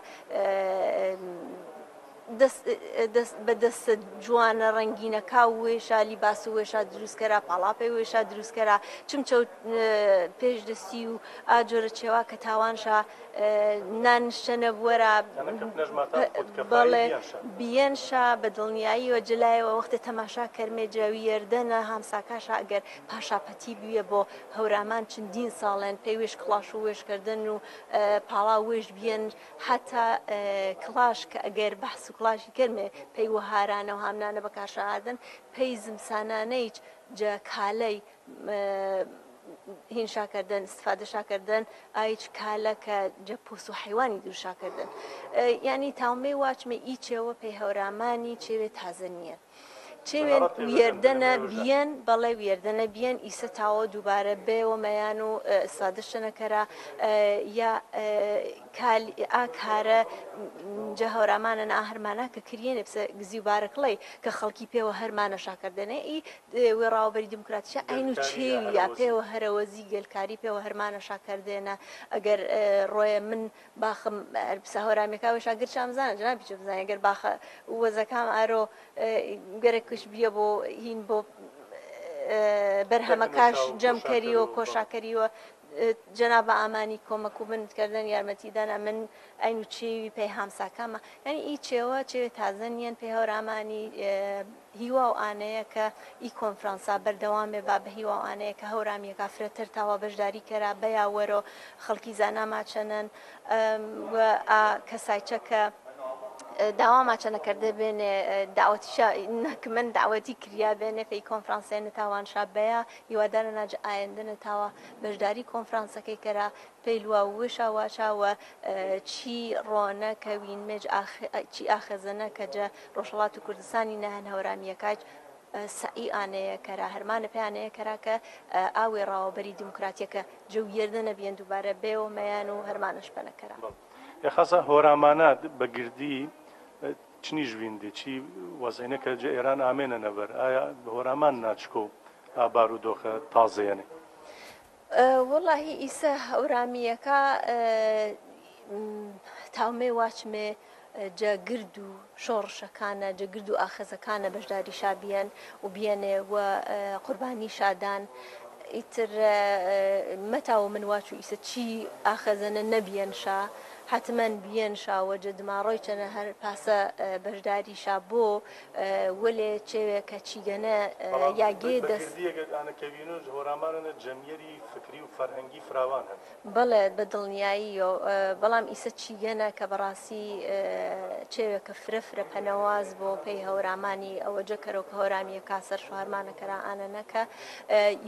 بەدەست جوانە ڕنگینەکە وێشە لیباس و وێشە دروستکەرا پاڵاپی وێشە دروستکەرا چمچە پێشدەستی و ئاجۆرە چێوا کە تاوانشە نانشتەنە بوەرە بەڵێ بیەنشە بە دڵنیاییەوە جلایەوە وەختە تەماشا کەرمێ جاویێردەنە هامساکاشە ئەگەر پاشاپەتی بوێ بۆ هەورامان چەندین ساڵێن پێی وێش کڵاش و وێشکردن و پاڵا وێش بیەن حتا کڵاش کە ئەگەر بەحس و کڵاشی کەرمێ پێی وەهارانە و هامنانە بە کاشەهادن پێی زمسانانەیچ جە کالەی هین شاکردن استفاده شاکردن ئایچ کالە کە جە پۆس و حیوانی دوور شاکردن یعنی تاومێ واچمە ئیچێوە پێی هەورامانی چێوێ تازە نییە چێوێن وێردەنە بیەن بەڵێ وێردەنە بیەن ئیسە تاوە دووبارە بێەوە مەیان و ئستادشتەنەکەرا یا ئاکارە جە هەورامانە ئاهرمانە کە کریێنێ پسە گزی و بارەکڵی کە خەڵکی پێوە هەرمانە شاکردنێ ئی وێڕاوەبەری دیموکراتیە ئەین و چێوی یا پێوە هەرەوەزی گەلکاری پێوە هەرمانە شاکردێنە ئەگەر ڕۆیە من باخم پسە هەورامێکاوە شاگر چامزانە جنابی چ بزانێ گەر باخە وەزەکان ئارۆ گەرەکش بیە بۆ هین بۆ بەرهەمەکاش جەمکەریەوە کۆشاکەریوە جەنابە ئامانی کۆمەک و بنکردن یارمەتیدانە من ئەین و چێوی پێی هەمساکەمە یعنی ئی چێوە چێوێ تازە نیەن پێی هەورامانی هیوا و ئانەیە کە ئی کۆنفرانسا بەردەوامێ با بە هیوا و ئانەیە کە هەورامێکا فرەتر تاوا بەشداری کەرا بەیا وەرۆ خەڵکی زاناما چەنەن و کەسایچەکە داواما چەنەکردە بێنێ داوەتیشا نەک من داوەتی کریا بێنێ پێی کۆنفرانسێنە تاوان شابەیە هیوادارە ناج ئایندنە تاوە بەشداری کۆنفرانسەکەی کەرا پێیلووە وشە واچاوە چی ڕۆنە کە وینمێج چی ئاخەزەنە کە جە ڕۆژهەڵات و کوردستانی نەهەن هەورانیەکەی سعی ئانەیە کەرا هەرمانە پێیانەیە کەرا کە ئاوێ ڕاوەبەری دیموکراتیەکە جەویێردنە بێن دووبارە بێەوە مەیان و هەرمانش پەنەکەرا خاصە هۆرامانات بەگردی چنی ژویندی چی وەزینەکە جە ئێران ئامێنە نەبەر ئایا هۆرامان ناچکۆ و ئابار و دۆخە تازەیەنێ وەڵاهی ئیسە هەورامیەکە تاومێ واچمێ جەگرد و شۆڕشەکانە جەگرد و ئاخەزەکانە بەشداری شابیان و بیێنێ و قوربانی شادان ئیتر مەتاوە من واچ و ئیسە چی ئاخەزەنە نەبیێنشا حتمما بیان شاوجد ماڕۆی چەنە هەر پاسە بەشداری شا بۆ وەلێ چێوێ کە چیگەنە یاگێ دەستکەوینوش هۆرامانە جەمیەری فکری و فەرهەنگی فراوان هەن بەڵێ بە دڵنیایی بەڵام ئیسە چیگەنە کە بەڕاستی چێوێ کە فرەفرە پەنەواز بۆ پێی هەورامانی ئەوە جەکەرەوە کە هەورامیە کاسەر شوهارمانەکەرا ئانەنەکە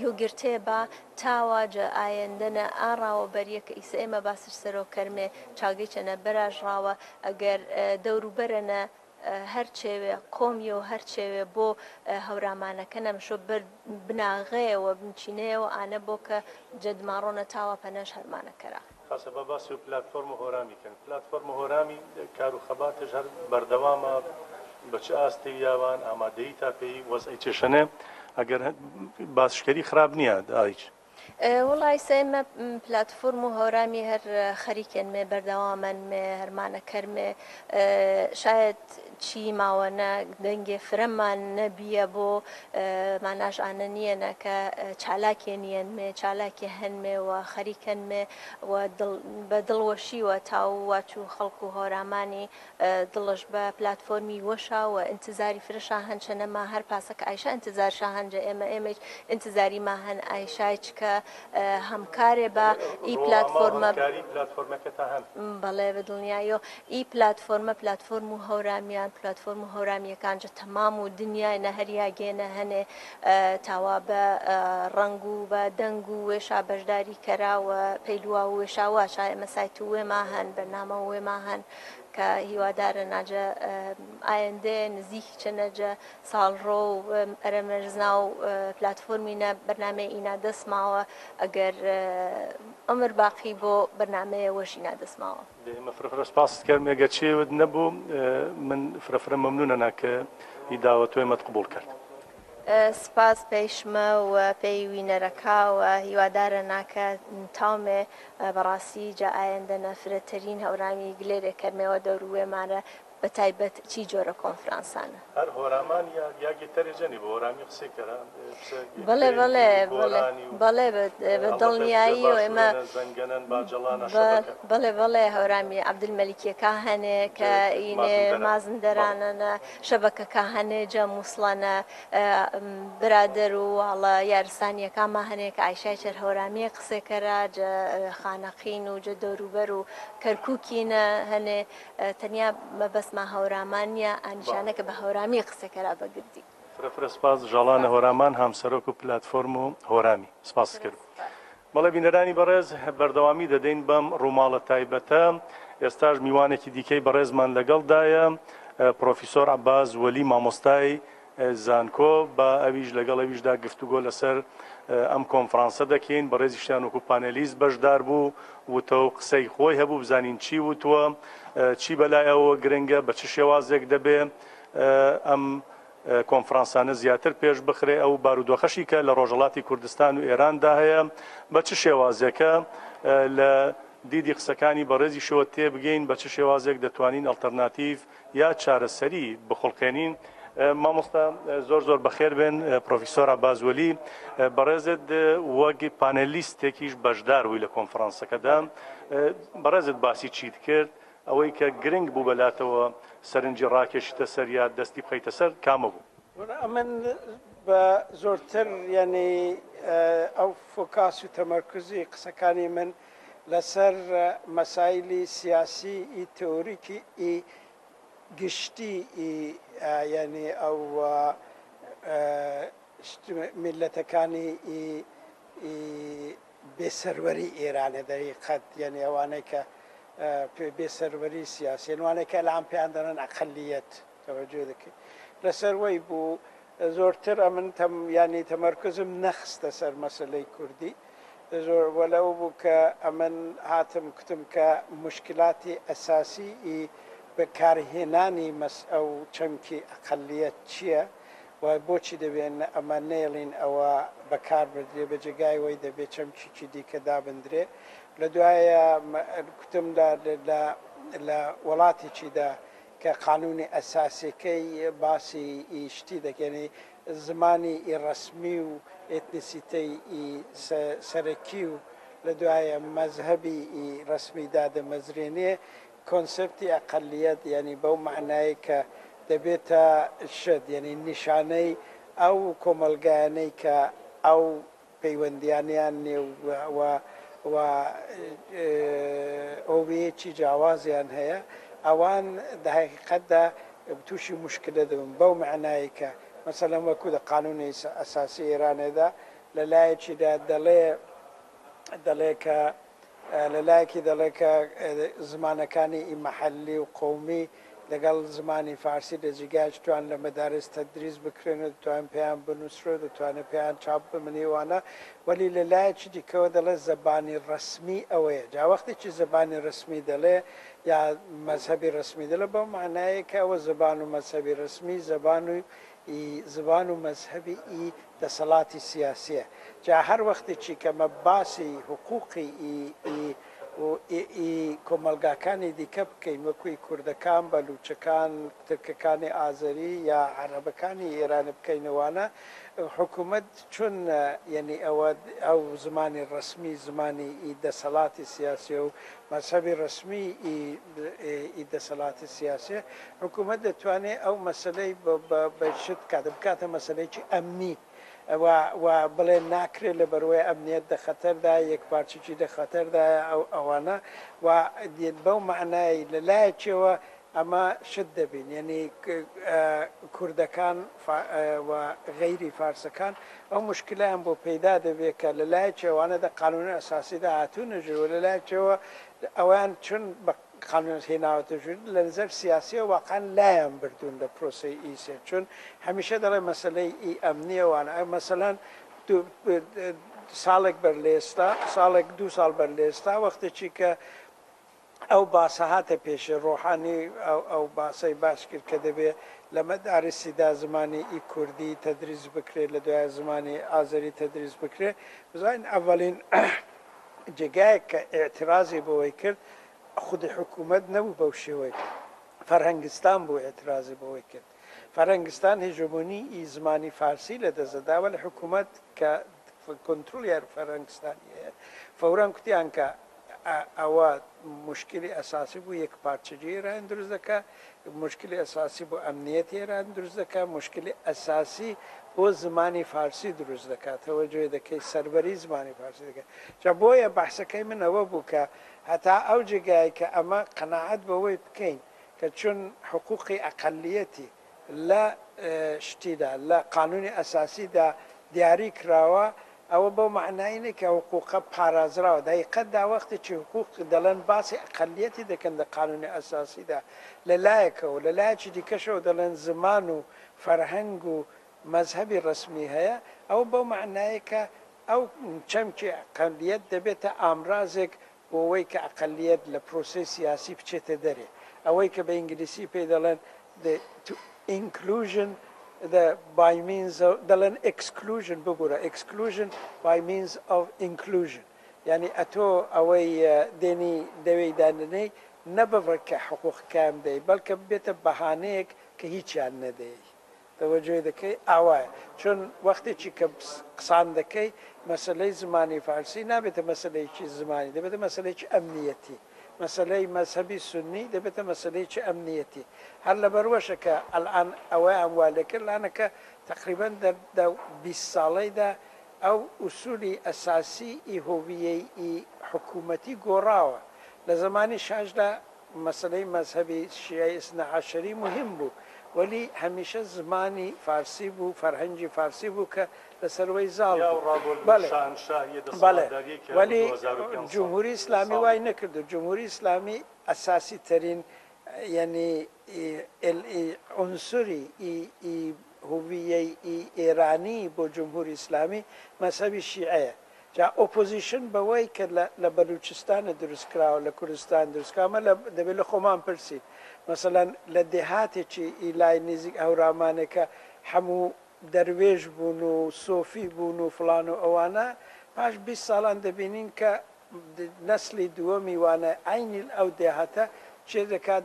یۆگرتێ بە تاواجە ئایندەنە ئاڕاوە بەریەکە ئیسە ئێمە باسر سەرۆ کەرمێ چاگەی چەنە بەراژراوە ئەگەر دەوروبەرەنە هەر چێوێ قۆمیە و هەر چێوێ بۆ هەورامانەکە نەمشۆ بناغەیەوە بنچینەیەوە ئانە بۆ کە جەدماڕۆنە تاوە پەنەش هەرمانەکەرا خاصە بە باسی و پلتفۆرم و هۆرامیکەن پلتفۆرم و هۆرامی کار و خەباتش هەر بەردەوامە بە چ ئاستی یاوان ئامادەیی تا پێی وەزعی چێشەنێ ئەگەر باسشکەری خراپ نییە دایچ وڵی سێمە پلتفۆرم و هەورامی هەر خەریکێن مێ بەردەوامن مێ هەرمانە کەرمێ شاید چی ماوەنە دەنگێ فرەممان نەبیە بۆ ماناش ئانە نیەنە کە چالاکێ نیەن مێ چالاکی هەنمێ و خەریکەن مێ بە دڵوەشیوە تاوواچ و خەڵک و هۆرامانی دڵش بە پلتفۆرمی وەشا و ئینتزاری فرشا هەنچەنەما هەر پاسەکە ئایشا ئینتزارشا هەنجە ئێمەش ئینتزاری ما هەن ئایشایچ کە هەمکارێ بە ئی پلتفۆرمە بەڵێ بە دڵنیایۆ ئی پلتفۆرمە پلتفۆرم و هەورامیان پلتفۆرم و هەورامیەکانجە تەمام و دنیای نەهەریاگەێنە هەنێ تاوا بە ڕنگ و بە دەنگ و وێشا بەشداری کەراوە پەیلووا و وێشاوە شای مەسایت و وێما هەن بەرنامە وێما هەن کە هیوادارە ناجە ئایندێ نزیکی چەنەجە ساڵڕۆ و ئەرەمەرزنا و پلتفۆرمینە بەرنامە ئینا دەستماوە ئەگەر ئەمر باقی بۆ بەرنامەیە وەشینا دەستماوە ئمە فرەفرە سپاست کەرمێگە چێوت نەبوو من فرەفرە مەمنونە کە هی داوەتۆیمەت قبول کرد سپاس پێیشمە و پێی وینەرەکەوە هیوادارە ناکە تاومێ بەڕاستی جا ئایندەنە فرەتەرین هەورامی گلێرێ کەرمەوە دەوروێمانە بە تایبەت چی جۆرە کۆنفرانسانە هەر هۆرامان یاگی تەرێجەنی بە هۆرامی قسەی کەرا بەڵێ بەڵێ بەڵێ بە دڵنیایی و ئێمە بەڵێ بەڵێ هەورامی عەبدولمەلیکیەکە هەنێ کە ئینێ مازندەرانەنە شەبەکەکە هەنێ جە مووسڵانە برادەر و هەڵە یارستانیەکانمان هەنێ کە ئایشای چەر هەورامیە قسێکەرا جە خانەقین و جە دەوروبەر و کەرکووکینە هەنێ تەنیا مەبەست ما هەورامانە ئانیشانەکە بە هەورامی قسەکەرا بەگردی فرەفرە سپاس ژەڵانە هۆرامان هەمسەرۆک و پلتفۆرم و هۆرامی سپاس کرد بەڵێ بینەرانی بەڕێز بەردەوامی دەدەین بەم ڕووماڵە تایبەتە ئێستاش میوانێکی دیکەی بەڕێزمان لەگەڵدایە پرۆفیسۆر عەباس وەلی مامۆستای زانکۆ بە ئەویش لەگەڵ ئەویشدا گفتوگۆ لەسەر ئەم کۆنفرانسە دەکەین بەڕێزیشتیان وەکو پانێلیست بەشدار بوو وتەوە قسەی خۆی هەبوو بزانین چی وتووە چی بەلایەوە گرنگە بە چ شێوازێک دەبێ ئەم کۆنفرانسانە زیاتر پێش بخرێ ئەو بارودۆخەشی کە لە ڕۆژهەڵاتی کوردستان و ئێراندا هەیە بە چ شێوازێکە لە دیدی قسەکانی بەڕێزی شەوە تێبگەین بە چ شێوازێک دەتوانین ئەڵتەرناتیڤ یا چارەسەری بخڵقێنین مامۆستا زۆر بەخێر بێن پرۆفیسۆر عەباسوەلی بەڕێزت وەک پانێلیستێکیش بەشدار بووی لە کۆنفرانسەکەدا بەڕێزت باسی چیت کرد ئەوەی کە گرنگ بوو بەلاتەوە سەرنجی ڕاکێشتە سەر یا دەستی بخەیتە سەر کامە بوو؟ من بە زۆرتر یعنی ئەو فۆکاس و تەمەرکوزی قسەکانی من لەسەر مەسایلی سیاسی ئی تئۆریکی ئی گشتی یعنی ئەو میلەتەکانی بێسەروەری ئێرانە دەریقەت یعنی ئەوانەی کە بێسەروەری سیاسی وانەی کە لەام پێیان دەڵێن ئەقەلیەت تەوەجۆ دەکەیت لەسەر وەی بوو زۆرتر ئەمن ینی تەمەرکزم نەخستە سەر مەسلەی کوردی زۆر وەلەو بوو کە ئەمن هاتم کوتم کە مشکلاتی ئەساسی بەکارهێنانی ئەو چەمکی ئەقەلیەت چییە و بۆچی دەبێن ئەمە نێڵین ئەوە بەکار بردرێ بە جێگای وەی دەبێت چەمکیی دیکە دابدرێ لە دوایە کوتمدا لە وڵاتێکیدا کە قانونی ئەساسیەکەی باسی ئیشتی دەکەنی زمانی ڕسمی و ئێتنسیتەی سەرەکی و لە دوایە مەذهبی ڕسمیدا دەمەزرێنێ کۆنسپتی ئەقەلیەت ینی بەو معنایی کە دەبێتە شت یعنی نیشانەی ئەو کۆمەلگایانەی کە ئەو پەیوەندیانیان نێ و ئەوەیەکی جیاوازیان هەیە ئەوان دەحقیقەتدا تووشی مشکلە دەبن بەو معنایی کە مەسەلەن وەکو لە قانونی ئەساسی ئێرانێدا لە لایەکیدا دەڵێ کە لەلایەکی دەڵێ کە زمانەکانی مەحەلی و قەومی لەگەڵ زمانی فارسی لە جێگایش توان لە مەدارس تەدریس بکرێنە دەتوان پێیان بنووسرێت دەتوانێت پێیان چاپ بمنیوانە وەلی لەلایەکی دیکەوە دەڵێت زەبانی ڕسمی ئەوەیە جا وەختێکی زەبانی ڕسمی دەڵێ یا مەذهبی ڕسمی دەڵێ بەو معنایە کە ئەوە زەبان و مەذهبی ڕسمی زبان و مەذهبی ئی دەسەڵاتی سیاسیە جا هەر وەختێکی کەمە باسی حقوقی کۆمەلگاکانی دیکە بکەین وەکوی کوردەکان بەلوچەکان ترکەکانی ئازەری یا عەرەبەکانی ئێرانە بکەینەوانە حکوومەت چون یعنی ئەو زمانی ڕسمی زمانی دەسەڵاتی سیاسی و مەذهبی ڕسمی دەسەڵاتی سیاسیە حکوومەت دەتوانێت ئەو مەسلەی بەشت بکاتە مەسلەیەکی ئەمنی و بڵێ ناکرێت لە بەروەی ئەمنیەت دەخەتەردا یەک پارچێکی دەخەتەردا ئەوانە و بەو معنای لەلایەکەوە ئەمە شت دەبین یعنی کوردەکان و غەیری فارسەکان ئەو مشکلایان بۆ پەیدا دەبێت کە لەلایەکێوانەدا قانونی ئەساسیدا هاتوونەژەوە لەلایەکەوە ئەویان چون بە قانون هێناوەتە ژوور لە نظر سیاسیە واقعان لایەن بردوون لە پرۆسی ئیسێ چون هەمیشە دەڵێ مەسلەی ئی ئەمنیەوانە مەسەلەن ساڵێک بەرلێستا ساڵێک 2 ساڵ بەرلێستا وەختێکی کە ئەو باسە هاتە پێشە ڕۆحانی ئەو باسەی باش کرد کە دەبێت لە مەدارسیدا زمانی ئی کوردی تەدریس بکرێت لە دوای زمانی ئازەری تەدریس بکرێت بزانین ئەڤەلین جێگایەک کە ئێعترازی بەوەی کرد خودی حکوومەت نەبوو بەو شێوەی فەرهەنگستان بۆ ئێترازی بەوەی کرد فەرهەنگستان هێژمۆنی ئی زمانی فارسی لە دەستداوە لە حکوومەت کە کۆنتڕۆلی یار فەرهەنگستانی هەیە فەوران کوتیان کە ئەوە مشکلی ئەساسی بوو یەک پارچەجی ئێران دروست دەکە مشکلی ئەساسی بۆ ئەمنیەتی ئێران دروست دەکە مشکلی ئەساسی بۆ زمانی فارسی دروست دەکاتەوە گوێ دەکەی سەربەری زمانی فارسی دەکات جا بۆیە بەحسەکەی من ئەوە بوو کە هەتا ئەو جێگای کە ئەمە قەناعەت بەوەی بکەین کە چون حقوقی ئەقەلیەتی لە شتیدا لە قانونی ئەساسیدا دیاری کراوە ئەوە بەو معناینە کە حقوقە پارازراوە دەیقەتدا وەختێکی حقوق دەڵێن باسی ئەقەلیەتی دەکەن لە قانونی ئەساسیدا لەلایەکەوە لەلایەکی دیکەشەوە دەڵێن زمان و فەرهەنگ و مەذهبی ڕسمی هەیە ئەو بەو معنایە کە ئەو چەمکی ئەقەلیەت دەبێتە ئامرازێک بۆەوەی کە ئەقەلیەت لە پرۆسی سیاسی بچێتە دەرێ ئەوەی کە بە ئینگلیسی پێی دەڵێن inclusion by means of دەڵێن exclusion بگورە exclusion by means of inclusion یعنی ئەتۆ ئەوەی دێنی دەوێی داننەی نەبڕێت کە حقوق کام دەی بەڵکە بێتە بەهانەیەک کە هیچیان نەدەی تەوەجێ دەکەی ئاوایە چون وەختێکی کە قسان دەکەی مەسلەی زمانی فارسی نابێتە مەسلەیەکی زمانی دەبێتە مەسلەیەکی ئەمنیەتی مەسلەی مەذهبی سنی دەبێتە مەسلەیەکی ئەمنیەتی هەر لەبەروەشە کە ئەلان ئەوەی ئەموالەکرد لانەکە تقریبان دە 20 ساڵەیدا ئەو ئوسولی ئەساسی هۆویەی حکوومەتی گۆڕاوە لە زمانی شاشدا مەسلەی مەذهبی شیعی ئیسنا عەشەری مهم بوو ولی هەمیشە زمانی فارسی بوو فەرهەنگی فارسی بوو کە لەسەروەی زاڵ ولی جمهوری ئیسلامی وای نەکردو جمهوری ئیسلامی ئەساسی ترین یعنی عنصری هویەی ئێرانی بۆ جمهوری ئیسلامی مەذهبی شیعەیە جا ئۆپۆزیشن بەوەی کە لە بەلوچستانە دروستکراوە لە کوردستان دروستکامە دەبێت لە خۆمان پرسی مثلەن لە دێهاتێکی ئیلای نزیک هەورامانێکە هەموو دەروێژ بوون و سۆفی بوون و فلان و ئەوانە پاش 20 ساڵان دەبینین کە نەسلی دووەمی وانە عینی ئەو دێهاتە چێ دەکات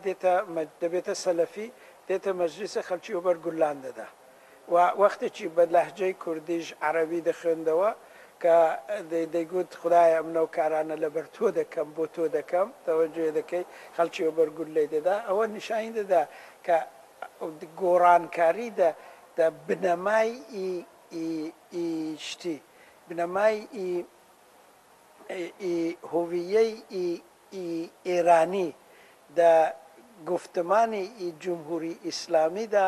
دەبێتە سەلەفی دێتە مەجلیسە خەڵکی وبەر گولان دەدا و وەختێکی بە لەهجەی کوردیش عەرەبی دەخوێندەوە کە دەیگوت خدایە ئەم نەوکارانە لەبەر تۆ دەکەم بۆ تۆ دەکەم تەوەجێ دەکەی خەڵکی وبەر گول لێ دەدا ئەوە نیشانی دەدا کە گۆڕانکاری بنەمای شتی بنەمای هۆویەی ئێرانی دا گفتمانی جمهوری ئیسلامیدا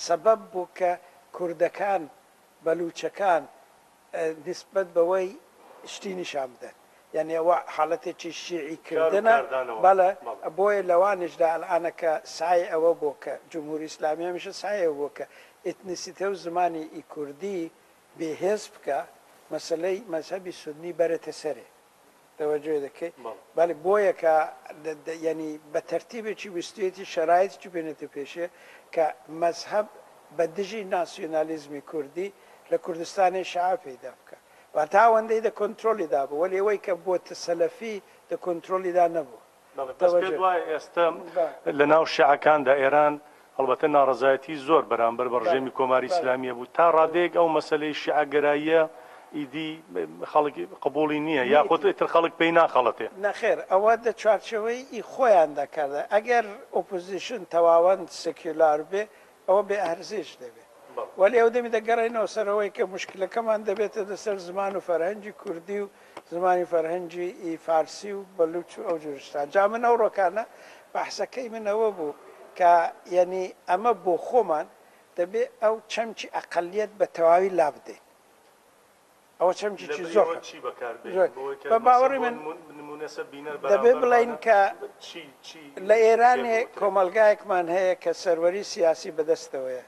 سەبەب بوو کە کوردەکان بەلوچەکان نسبەت بەوەی شتی نیشان بدەن یعنی ئەوە حاڵەتێکی شیعی کردنە بەڵێ بۆیە لەوانشدا ئەلانەکە سای ئەوە بۆ کە جمهوری ئیسلامی هەمیشە سایەوە بۆ کە ئێتنیسیتە و زمانی کوردی بێهێز بکە مەسلەی مەذهبی سنی بەرەتە سەرێ تەوەجێ دەکەی بەڵێ بۆیە کە ینی بە تەرتیبێکی وستێتی شەرایطی بێنێتە پێشێ کە مەذهب بە دژی ناسیۆنالیزمی کوردی لە کوردستانی شەعب پەیدا بکە و تا ئەوەندەی دە کۆنتترۆلیدا بوو وەلی ئەوەی کە بۆتە سەلەفی دە کۆنتترۆلیدا نەبوو وایە ئێستا لە ناو شیعەکاندا ئێران هەڵبەتە ناڕەزایەتی زۆر بەرامبەر بە ڕژێمی کۆماری ئیسلامیە بوو تا ڕادەیەک ئەو مەسەلەی شیعەگەراییە ئیدی خەڵکی قبوڵی نییە یاخۆت ئیتر خەڵک پێی ناخەڵەتێ نەخێر ئەوە دە چوارچەوەی خۆیان دەکردە ئەگەر ئۆپۆزیشن تەواوەند سکیولار بێ ئەوە بێ ئەرزش دەبێت ولی ئەو دەمی دەگەڕێنەوە سەرەوەی کە مشکلەکەمان دەبێتە دەسەر زمان و فەرهەنگی کوردی و زمانی فەرهەنگی فارسی و بەلوچ و ئەو جورشتان جا من ئەو ڕۆکانە بەحسەکەی منەوە بوو کە یعنی ئەمە بۆ خۆمان دەبێت ئەو چەمکی ئەقلیەت بە تەواوی لابدێ ئەوە چەمکیی زۆر بە باوەڕی من دەبێ بڵین کە لە ئێرانێ کۆمەلگایەکمان هەیە کە سەروەری سیاسی بەدەستەوەیە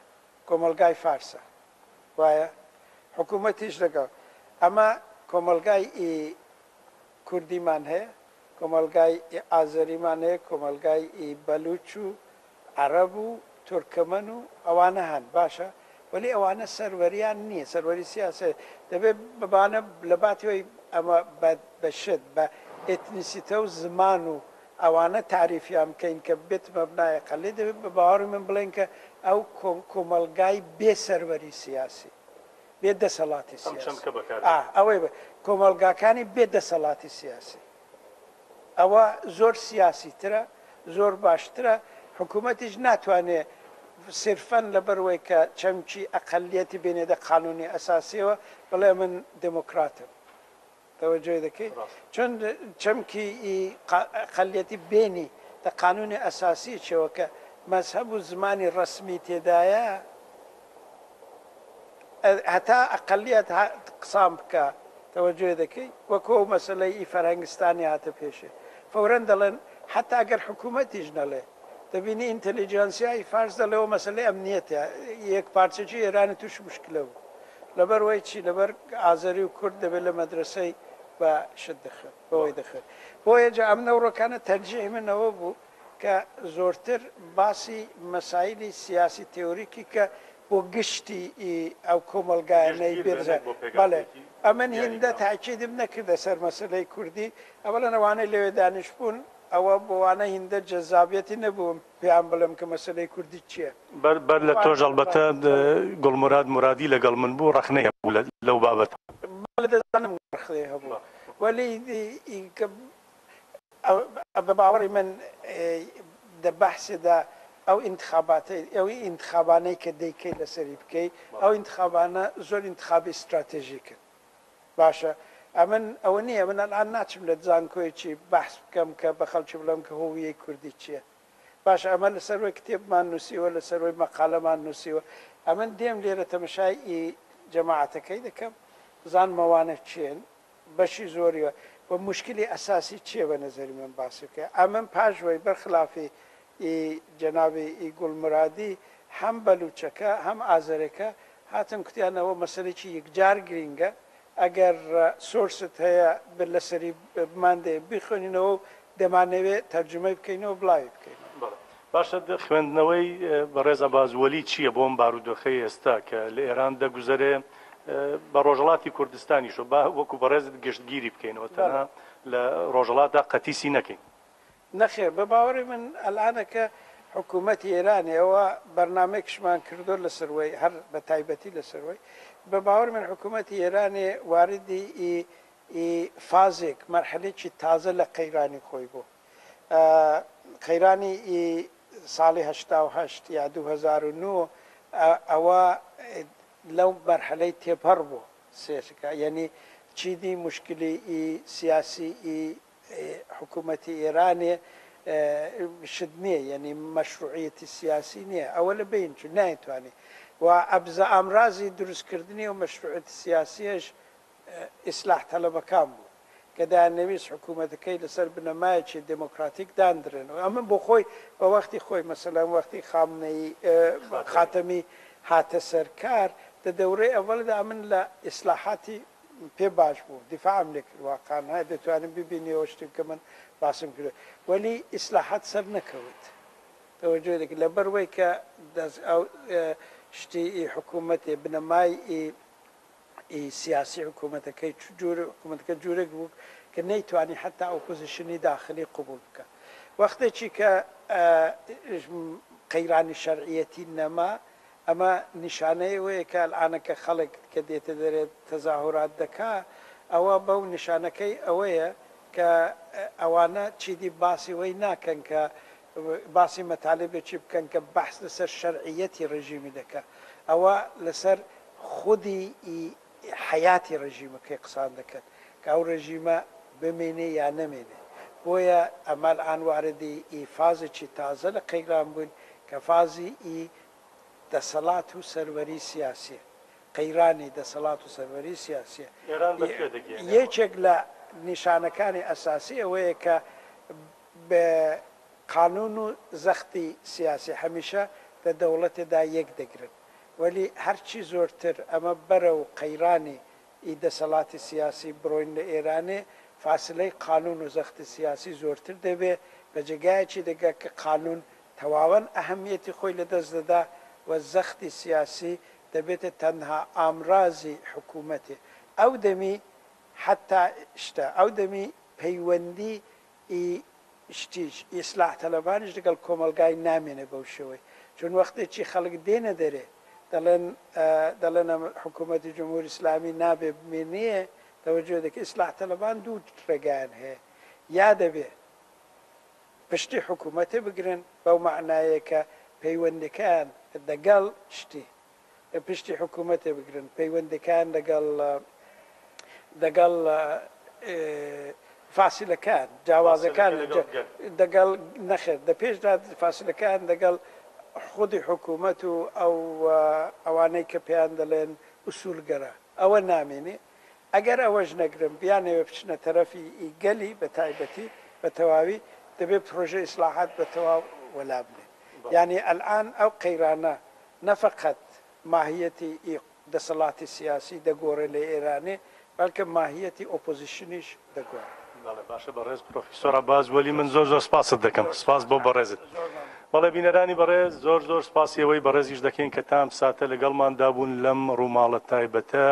کۆمەلگای فارسە وایە حکوومەتیش لەگەڵ ئەمە کۆمەلگای کوردیمان هەیە کۆمەلگای ئازەریمان هەیە کۆمەلگای بەلوچ و عەرەب و تورکمەن و ئەوانە هەن باشە ولی ئەوانە سەروەریان نییە سەروەری سیاسە دەبێت ببانە لە باتیەوەی ئەمە بەشت بە ئێتنیسیتە و زمان و ئەوانە تاریفیان بکەین کە بێت مەبنای قەلێ دەبێت بە باوەڕی من بڵێن کە ئەو کۆمەلگای بێ سەروەری سیاسی بێ دەسەڵاتی سیاسی ئەوەی کۆمەلگاکانی بێ دەسەڵاتی سیاسی ئەوە زۆر سیاسی ترە زۆر باشترە حکوومەتیش ناتوانێت صرفەن لەبەرەوەی کە چەمکی ئەقلیەتی بێنێدە قانونی ئەساسیەوە بڵێ من دموکراتم تەوەجێ دەکەی چۆن چەمکی ئەقلیەتی بێنی دە قانونی ئەساسی چەوە کە مەذهب و زمانی ڕسمی تێدایە هەتا ئەقلیەت قسام بکە تەوەجێ دەکەی وەکۆ مەسەلەی فەرهەنگستانی هاتە پێشێ فەورەن دەڵێن حتا ئەگەر حکوومەتیش نەڵێ دەبینی ئینتەلیجانسیای فارس دەڵێەوە مەسلەی ئەمنیەتە یەک پارچەکی ئێرانی توش مشکلە بوو لەبەر وی چی لەبەر ئازەری و کورد دەبێت لە مەدرسەی بە شت دەخێت بەوەی دەخێت بۆیە جا ئەم نەوڕەکانە تەرجیحی منەوە بوو کە زۆرتر باسی مەسایلی سیاسی تێوریکی کە بۆ گشتی ئەو کۆمەلگایانەی بێزە بەڵێ ئەمن هێندە تاکیدم نەکردە سەر مەسلەی کوردی ئەوە لە نەوانەی لەوێ دانیشتبوون ئەوە بۆوانە هیندە جەزابەتی نەبووم پێیان بڵم کە مەسلەی کوردی چییە بەر لە تۆژ ئەلبەتە گوڵموراد مرادی لەگەڵ من بوو ڕەخنەیە بوو لەو بابەت دەزانم ڕخێ هەبوو وەلی بە باوەڕی من دە بەحسێدا ئەو ئەوی ئینتخابانەی کە دەیکەی لەسەری بکەی ئەو ئینتخابانە زۆر ئینتخابی استراتێژیکن باشە ئەمن ئەوە نییە من ئەلان ناچم لە جانکۆیەکی بەحس بکەم کە بە خەڵکی بڵم کە هۆویەی کوردی چییە باشە ئەمە لەسەرۆی کتێبمان نووسیوە لەسەرۆی مەقالەمان نووسیوە ئەمن دێم لێرە تەمەشای جەماعەتەکەی دەکەم زانمەوانە چێن بەشی زۆریوە بە مشکلی ئەساسی چییە بە نەزەری من باسی بکە ئەمن پاشوەی بەرخلافی جەنابی گوڵمرادی هەم بەلوچەکە هەم ئازەرەکە هاتن کوتیانەوە مەسلێکی یەکجار گرینگە ئەگەر سۆرست هەیە لەسەری بماندێ بیخۆنینەوە و دەمانەوێت تەرجمەی بکەینەوە بڵاوی بکەین باشە خوێندنەوەی بەڕێزە بازوەلی چییە بۆم بارودۆخەی ئێستا کە لە ئێران دەگوزارێ بە ڕۆژەڵاتی کوردستانیش با وەکو بەڕێزت گەشتگیری بکەینەوە تەنها لە ڕۆژەڵاتدا قەتیسی نەکەین نەخێر بە باوەڕی من ئەلانەکە حکوومەتی ئێرانی ئەوە بەرنمێکشمان کردو لەسەروەی هەر بە تایبەتی لەسەروەی بە باوەڕ من حکوومەتی ئێرانێ واردی فازێک مەرحلێکی تازە لە قەیرانی خۆی بوو قەیرانی ساڵی 1970 یا 2009 ئەوە لەو مەرحلەی تێپەڕ بوو سێشەکە یعنی چیدی مشکلی سیاسی حکوومەتی ئێرانێ شت نییە یعنی مەشروعیەتی سیاسی نییە ئەوە لە بین چون نایتوانێت و ئەبزە ئامرازی دروستکردنی و مەشروعەتی سیاسیەش ئیسلاح تەلەبەکان بوو کە دایانەویست حکوومەتەکەی لەسەر بنەمایەکی دموکراتیک داندرێنەوە ئەمە بۆ خۆی بە وەختی خۆی مەسەلەن وەختی خاتەمی هاتە سەرکار دە دەورەی ئەوەلدا من لە ئیسلاحاتی پێ باش بوو دیفاعم لێ کرد واقعان هەیە دەتوانم ببینیەوە شتێک کە من باسم کرد وەلی ئیسلاحات سەر نەکەوت تەوەجۆ دەکرد لەبەرەوەی کە شتی حکوومەتێ بنەمای سیاسی حکوومەتەکەی حکوومەتەکە جوورێک بوو کە نەیتوانی حتا ئۆپۆزیشنی داخلی قبول بکە وەختێکی کە قەیرانی شەرعیەتی نەما ئەمە نیشانەیەوەیە کە ئەلعانەکە خەڵک کە دێتە دەرێت تەزاهورات دەکا ئەوە بەو نیشانەکەی ئەوەیە کە ئەوانە چیدی باسی وەی ناکەن کە باسی مەتالبێکی بکەن کە بەحث لەسەر شەرعیەتی ڕژیمی دەکە ئەوە لەسەر خودی حیاتی ڕژیمەکەی قسان دەکەن کە ئەو ڕژیمە بمێنێ یا نەمێنێ بۆیە ئەمەل ئانواردی فازێکی تازە لە قەیران بوون کە فازی دەسەڵات و سەروەری سیاسیە قەیرانی دەسەڵات و سەروەری سیاسیە یەکێک لە نیشانەکانی ئەساسی ئەوەیە کە بە قانون و زەختی سیاسی هەمیشە لە دەوڵەتێدا یەک دەگرن وەلی هەرچی زۆرتر ئەمە بەرە و قەیرانی دەسەڵاتی سیاسی بڕۆین لە ئێرانێ فاصلەی قانون و زەختی سیاسی زۆرتر دەبێت بە جێگایەکی دەگا کە قانون تەواوەن ئەهەمیەتی خۆی لەدەست دەدا و زەختی سیاسی دەبێتە تەنها ئامرازی حکوومەتێ ئەو دەمی حتا شتە ئەو دەمی پەیوەندی شتیش ئیسلاح تەلەبانیش لەگەڵ کۆمەلگای نامێنێ بەو شێوەی چون وەختێکی خەڵک دێنە دەرێ دەڵێن حکوومەتی جمهوری ئیسلامی نابێ بمێنێ تەوەجۆ دەکە ئیسلاح تەلەبان دوو ڕێگایان هەیە یا دەبێ پشتی حکوومەتێ بگرن بەو معنایە کە پەیوەندەکان لەگەڵ شتی پشتی حکوومەتێ بگرن پەیوەندەکان لەگەڵ فاسیلەکان جیاوازەکان دەگەڵ نەخێت دە پێشدا فاسیلەکان دەگەڵ خودی حکوومەت و ئەوانەی کە پێیان دەڵێن ئوسولگەرە ئەوە نامێنێ ئەگەر ئەوەش نەگرن بیانەوێ بچنە تەرەفی گەلی بە تایبەتی بە تەواوی دەبێت پرۆژە ئیسلاحات بە تەواو وەلا بنێ یعنی ئەلعان ئەو قەیرانە نەفقەت ماهیەتی دەسەڵاتی سیاسی دەگۆڕێ لە ئێرانێ بەڵکە ماهیەتی ئۆپۆزیشنیش دەگۆڕێ باشە بەڕێز پرۆفیسۆر عەباس وەلی من زۆر سپاست دەکەم سپاس بۆ بەڕێزت بەڵێ بینەرانی بەڕێز زۆر سپاسیەوەی بەڕێزیش دەکەین کە تام ساتە لەگەڵماندا بوون لەم ڕووماڵە تایبەتە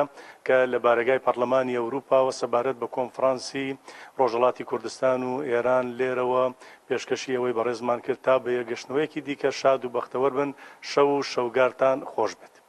کە لە بارگای پەرلەمانی ئەوروپاوە سەبارەت بە کۆنفرانسی ڕۆژهەڵاتی کوردستان و ئێران لێرەوە پێشکەشی ئەوەی بەڕێزمان کرد تا بە یەگەشتنەوەیەکی دیکە شاد و بەختەوەر بن شەو و شەوگارتان خۆش بێت.